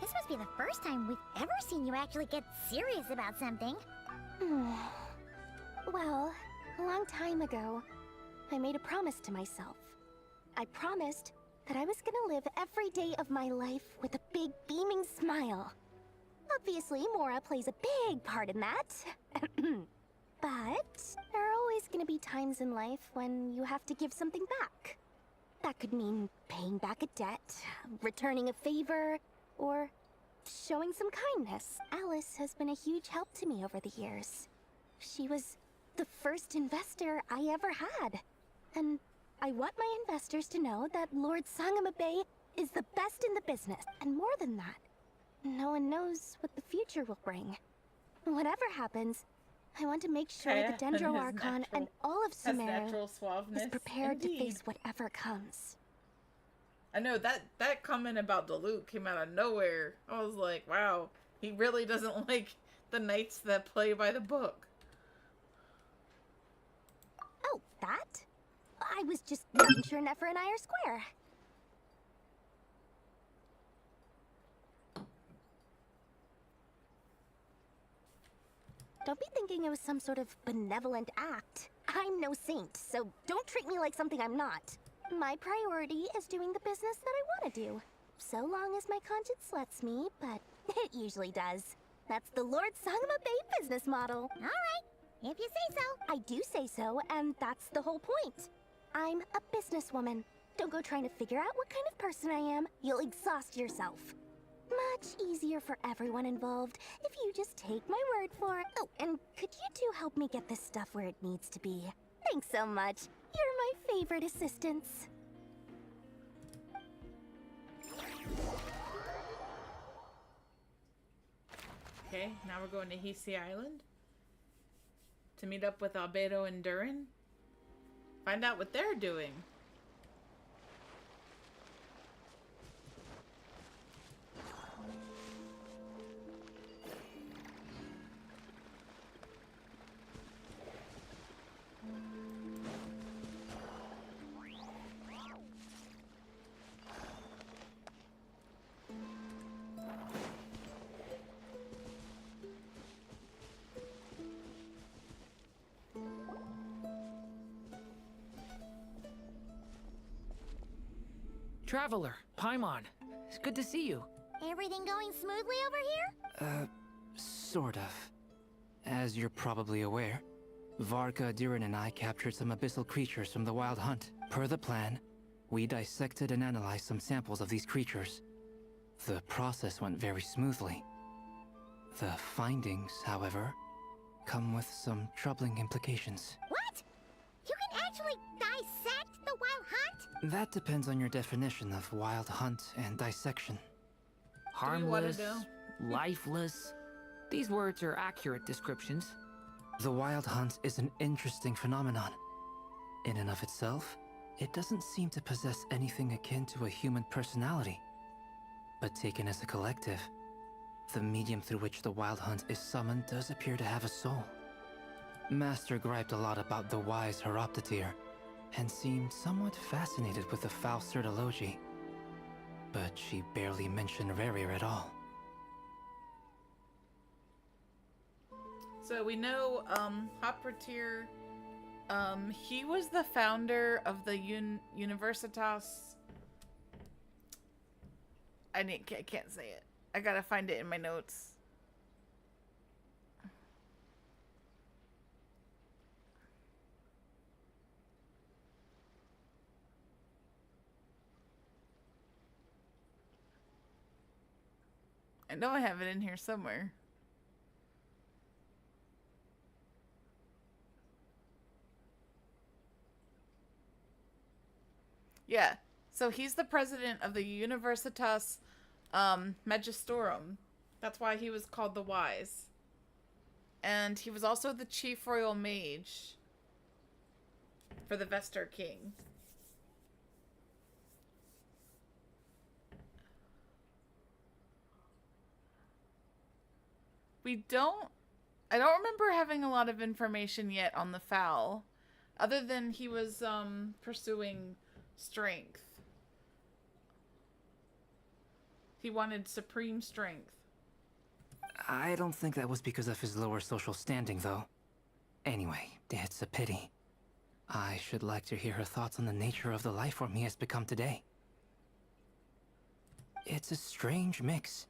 This must be the first time we've ever seen you actually get serious about something. Well, a long time ago, I made a promise to myself. I promised that I was gonna live every day of my life with a big beaming smile. Obviously, Mora plays a big part in that. But there are always gonna be times in life when you have to give something back. That could mean paying back a debt, returning a favor, or showing some kindness. Alice has been a huge help to me over the years. She was the first investor I ever had. And I want my investors to know that Lord Sangamabe is the best in the business. And more than that, no one knows what the future will bring. Whatever happens, I want to make sure Kaya the Dendro has Archon and all of has natural Sumeru suaveness. is prepared to Indeed. face whatever comes. I know that comment about Diluc came out of nowhere. I was like, wow, he really doesn't like the knights that play by the book. Oh, that? I was just making sure Nefer and I are square. Don't be thinking it was some sort of benevolent act. I'm no saint, so don't treat me like something I'm not. My priority is doing the business that I want to do. So long as my conscience lets me, but it usually does. That's the Lord Sangamabe business model. All right, if you say so. I do say so, and that's the whole point. I'm a businesswoman. Don't go trying to figure out what kind of person I am. You'll exhaust yourself. Much easier for everyone involved if you just take my word for it. Oh, and could you two help me get this stuff where it needs to be? Thanks so much. You're my favorite assistants. Okay, now we're going to Hisi Island to meet up with Albedo and Durin. Find out what they're doing. Traveler, Paimon, it's good to see you. Everything going smoothly over here? Sort of. As you're probably aware, Varka, Durin, and I captured some abyssal creatures from the Wild Hunt. Per the plan, we dissected and analyzed some samples of these creatures. The process went very smoothly. The findings, however, come with some troubling implications. What? You can actually dissect the Wild Hunt? That depends on your definition of Wild Hunt and dissection. Harmless, lifeless. These words are accurate descriptions. The Wild Hunt is an interesting phenomenon. In and of itself, it doesn't seem to possess anything akin to a human personality. But taken as a collective, the medium through which the Wild Hunt is summoned does appear to have a soul. Master griped a lot about the wise Horoptotire, and seemed somewhat fascinated with the Faustur Elegy. But she barely mentioned Rerir at all. So we know Hopritir, he was the founder of the Universitas. I can't say it. I gotta find it in my notes. I know I have it in here somewhere. Yeah, so he's the president of the Universitas Magistrorum. That's why he was called the Wise. And he was also the chief royal mage for the Vestar King. I don't remember having a lot of information yet on the Fowl, other than he was pursuing strength. He wanted supreme strength. I don't think that was because of his lower social standing, though. Anyway, it's a pity. I should like to hear her thoughts on the nature of the life form he has become today. It's a strange mix.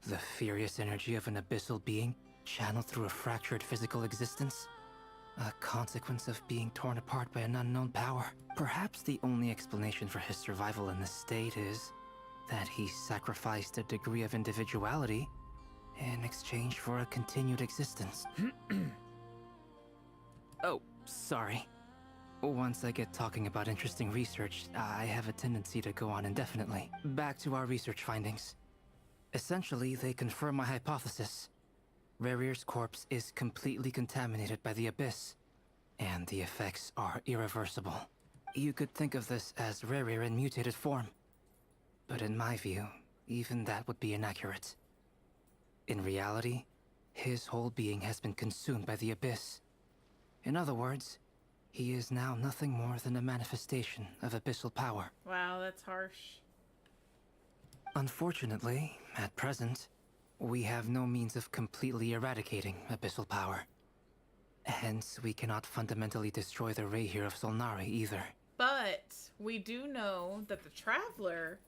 The furious energy of an abyssal being channeled through a fractured physical existence. A consequence of being torn apart by an unknown power. Perhaps the only explanation for his survival in this state is that he sacrificed a degree of individuality in exchange for a continued existence. Oh, sorry. Once I get talking about interesting research, I have a tendency to go on indefinitely. Back to our research findings. Essentially, they confirm my hypothesis. Rerir's corpse is completely contaminated by the Abyss, and the effects are irreversible. You could think of this as Rerir in mutated form. But in my view, even that would be inaccurate. In reality, his whole being has been consumed by the Abyss. In other words, he is now nothing more than a manifestation of abyssal power. Wow, that's harsh. Unfortunately, at present, we have no means of completely eradicating abyssal power. Hence, we cannot fundamentally destroy the Rehir of Solnari either. But we do know that the Traveler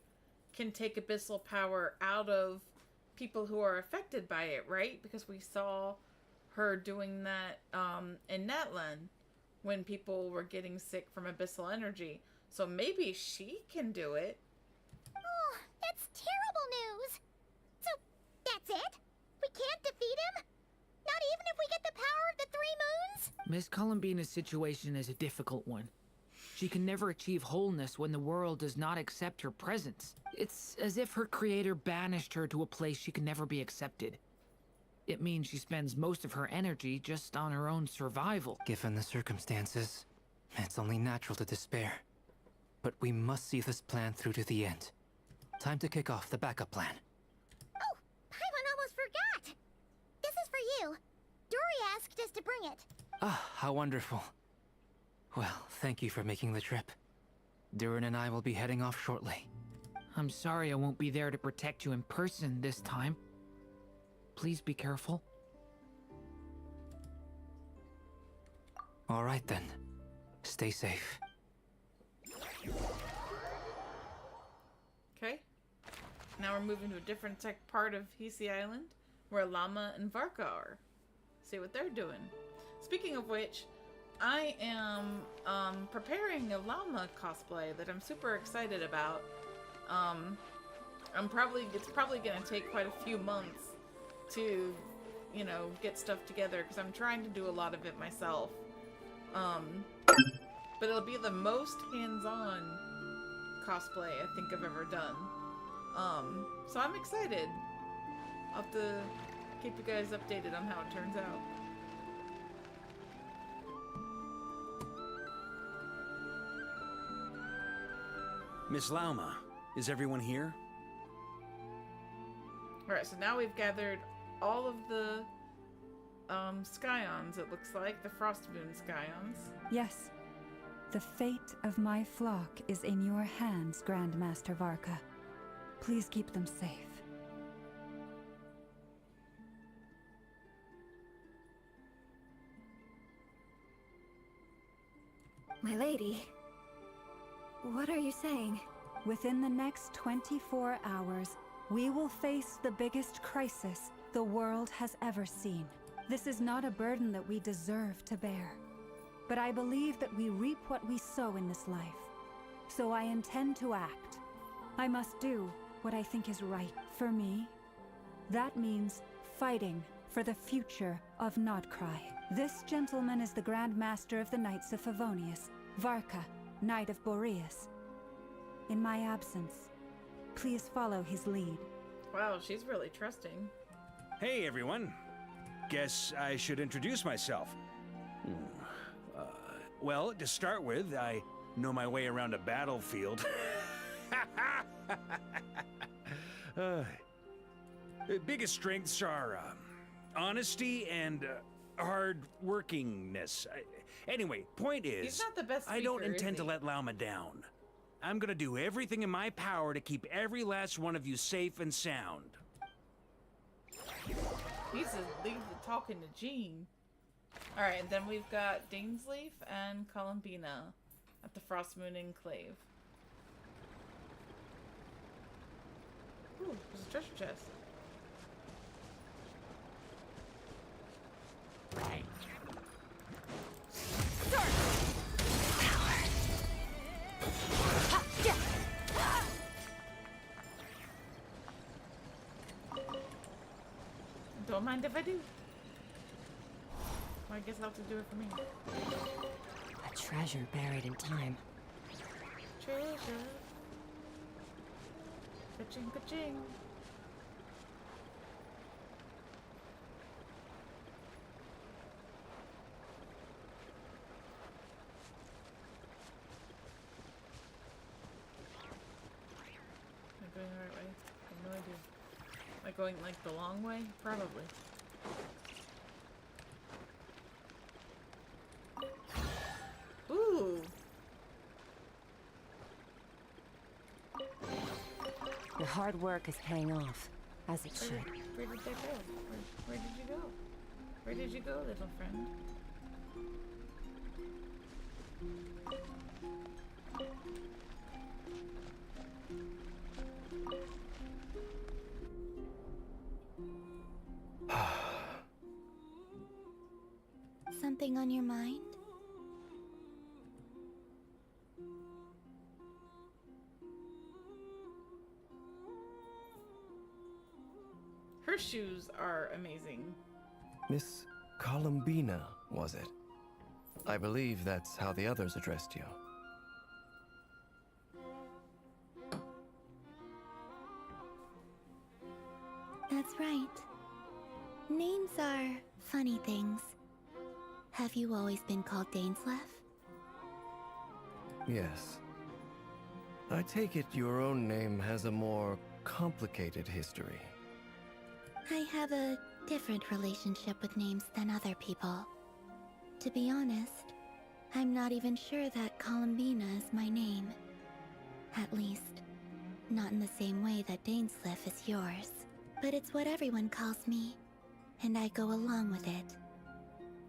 can take abyssal power out of people who are affected by it, right? Because we saw her doing that in Natlan when people were getting sick from abyssal energy. So maybe she can do it. Oh, that's terrible news. So, that's it? We can't defeat him? Not even if we get the power of the Three Moons? Miss Columbina's situation is a difficult one. She can never achieve wholeness when the world does not accept her presence. It's as if her creator banished her to a place she can never be accepted. It means she spends most of her energy just on her own survival. Given the circumstances, it's only natural to despair. But we must see this plan through to the end. Time to kick off the backup plan. Oh, Paimon almost forgot! This is for you. Dory asked us to bring it. Ah, how wonderful. Well, thank you for making the trip. Durin and I will be heading off shortly. I'm sorry I won't be there to protect you in person this time. Please be careful. All right then. Stay safe. Okay. Now we're moving to a different part of Hisi Island, where Llama and Varka are. See what they're doing. Speaking of which, I am preparing a Llama cosplay that I'm super excited about. It's probably gonna take quite a few months to, you know, get stuff together because I'm trying to do a lot of it myself. But it'll be the most hands-on cosplay I think I've ever done. So I'm excited. I'll have to keep you guys updated on how it turns out. Miss Lauma, is everyone here? Alright, so now we've gathered all of the Scions, it looks like. The Frostmoon Scions. Yes. The fate of my flock is in your hands, Grandmaster Varka. Please keep them safe. lady. What are you saying? Within the next 24 hours, we will face the biggest crisis the world has ever seen. This is not a burden that we deserve to bear. But I believe that we reap what we sow in this life. So I intend to act. I must do what I think is right for me. That means fighting for the future of Nod Krai. This gentleman is the Grand Master of the Knights of Favonius, Varka, Knight of Boreas. In my absence, please follow his lead. Wow, she's really trusting. Hey, everyone. Guess I should introduce myself. Well, to start with, I know my way around a battlefield. Biggest strengths are honesty and hard-workingness. Anyway, point is, He's not the best I don't speaker, intend is to he? let Lauma down. I'm gonna do everything in my power to keep every last one of you safe and sound. Needs to leave the talking to Jean. Alright, and then we've got Dainsleif and Columbina at the Frost Moon Enclave. Ooh, there's a treasure chest. Don't mind if I do. Well, I guess I'll have to do it for me. A treasure buried in time. Treasure. Ka-ching, ka-ching. Am I going the right way? I have no idea. Am I going like the long way? Probably. Ooh. Your hard work is paying off, as it should. Where did that go? Where did you go? Where did you go, little friend? Something on your mind? Her shoes are amazing. Miss Columbina, was it? I believe that's how the others addressed you. That's right. Names are funny things. Have you always been called Dainsleif? Yes. I take it your own name has a more complicated history. I have a different relationship with names than other people. To be honest, I'm not even sure that Columbina is my name. At least, not in the same way that Dainsleif is yours. But it's what everyone calls me, and I go along with it.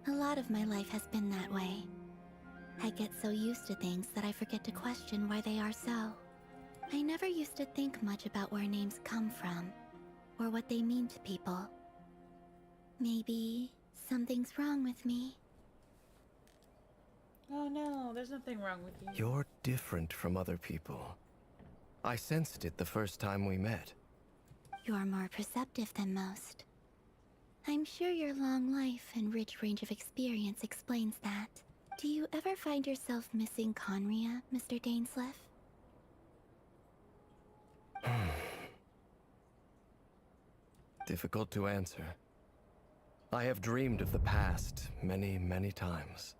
A lot of my life has been that way. I get so used to things that I forget to question why they are so. I never used to think much about where names come from, or what they mean to people. Maybe something's wrong with me. Oh no, there's nothing wrong with you. You're different from other people. I sensed it the first time we met. You're more perceptive than most. I'm sure your long life and rich range of experience explains that. Do you ever find yourself missing Conria, Mr. Dainsleif? Difficult to answer. I have dreamed of the past many, many times.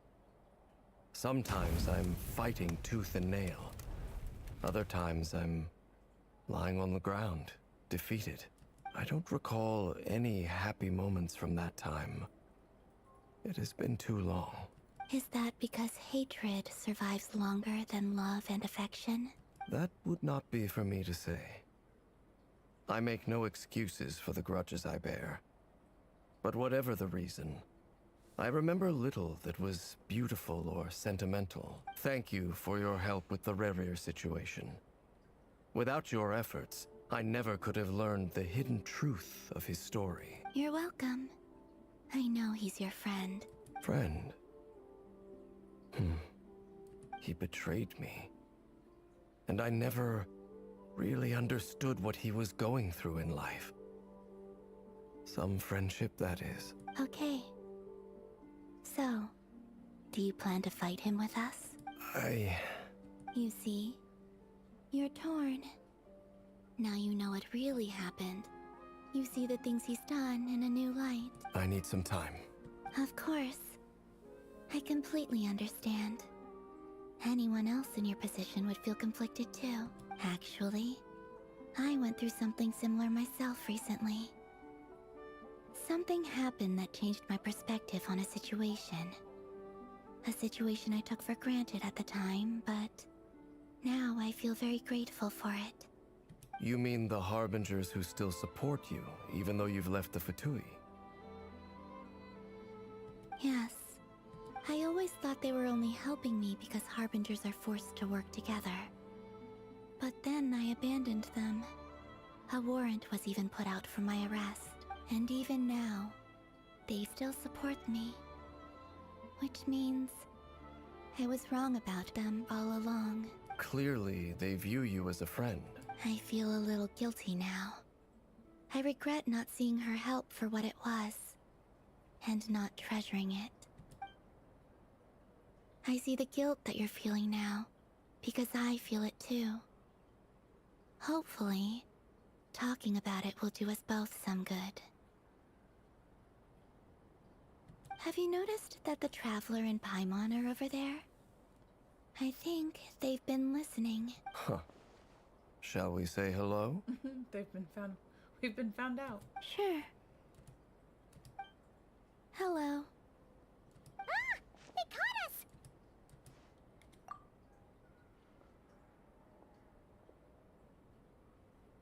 Sometimes I'm fighting tooth and nail. Other times I'm lying on the ground, defeated. I don't recall any happy moments from that time. It has been too long. Is that because hatred survives longer than love and affection? That would not be for me to say. I make no excuses for the grudges I bear. But whatever the reason, I remember little that was beautiful or sentimental. Thank you for your help with the Rerir situation. Without your efforts, I never could have learned the hidden truth of his story. You're welcome. I know he's your friend. Friend? He betrayed me. And I never really understood what he was going through in life. Some friendship, that is. Okay. So, do you plan to fight him with us? You see, you're torn. Now you know what really happened. You see the things he's done in a new light. I need some time. Of course. I completely understand. Anyone else in your position would feel conflicted too. Actually, I went through something similar myself recently. Something happened that changed my perspective on a situation. A situation I took for granted at the time, but now I feel very grateful for it. You mean the Harbingers who still support you, even though you've left the Fatui? Yes. I always thought they were only helping me because Harbingers are forced to work together. But then I abandoned them. A warrant was even put out for my arrest. And even now, they still support me. Which means I was wrong about them all along. Clearly, they view you as a friend. I feel a little guilty now. I regret not seeing her help for what it was, and not treasuring it. I see the guilt that you're feeling now, because I feel it too. Hopefully, talking about it will do us both some good. Have you noticed that the Traveler and Paimon are over there? I think they've been listening. Huh. Shall we say hello? We've been found out. Sure. Hello. Ah! They caught us!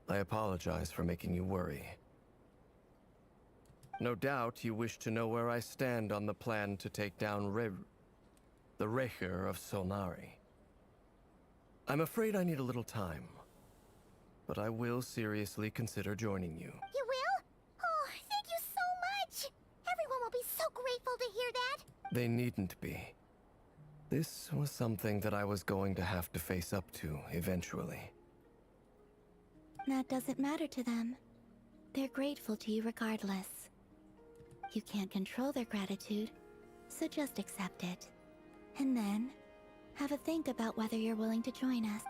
I apologize for making you worry. No doubt you wish to know where I stand on the plan to take down the Rerir of Solnari. I'm afraid I need a little time, but I will seriously consider joining you. You will? Oh, thank you so much! Everyone will be so grateful to hear that! They needn't be. This was something that I was going to have to face up to eventually. That doesn't matter to them. They're grateful to you regardless. You can't control their gratitude, so just accept it. And then, have a think about whether you're willing to join us.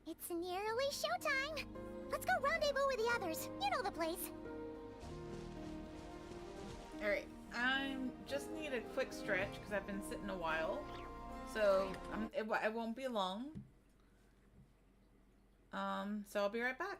It's nearly showtime! Let's go rendezvous with the others. You know the place. Alright, I just need a quick stretch because I've been sitting a while. So, it won't be long. So I'll be right back.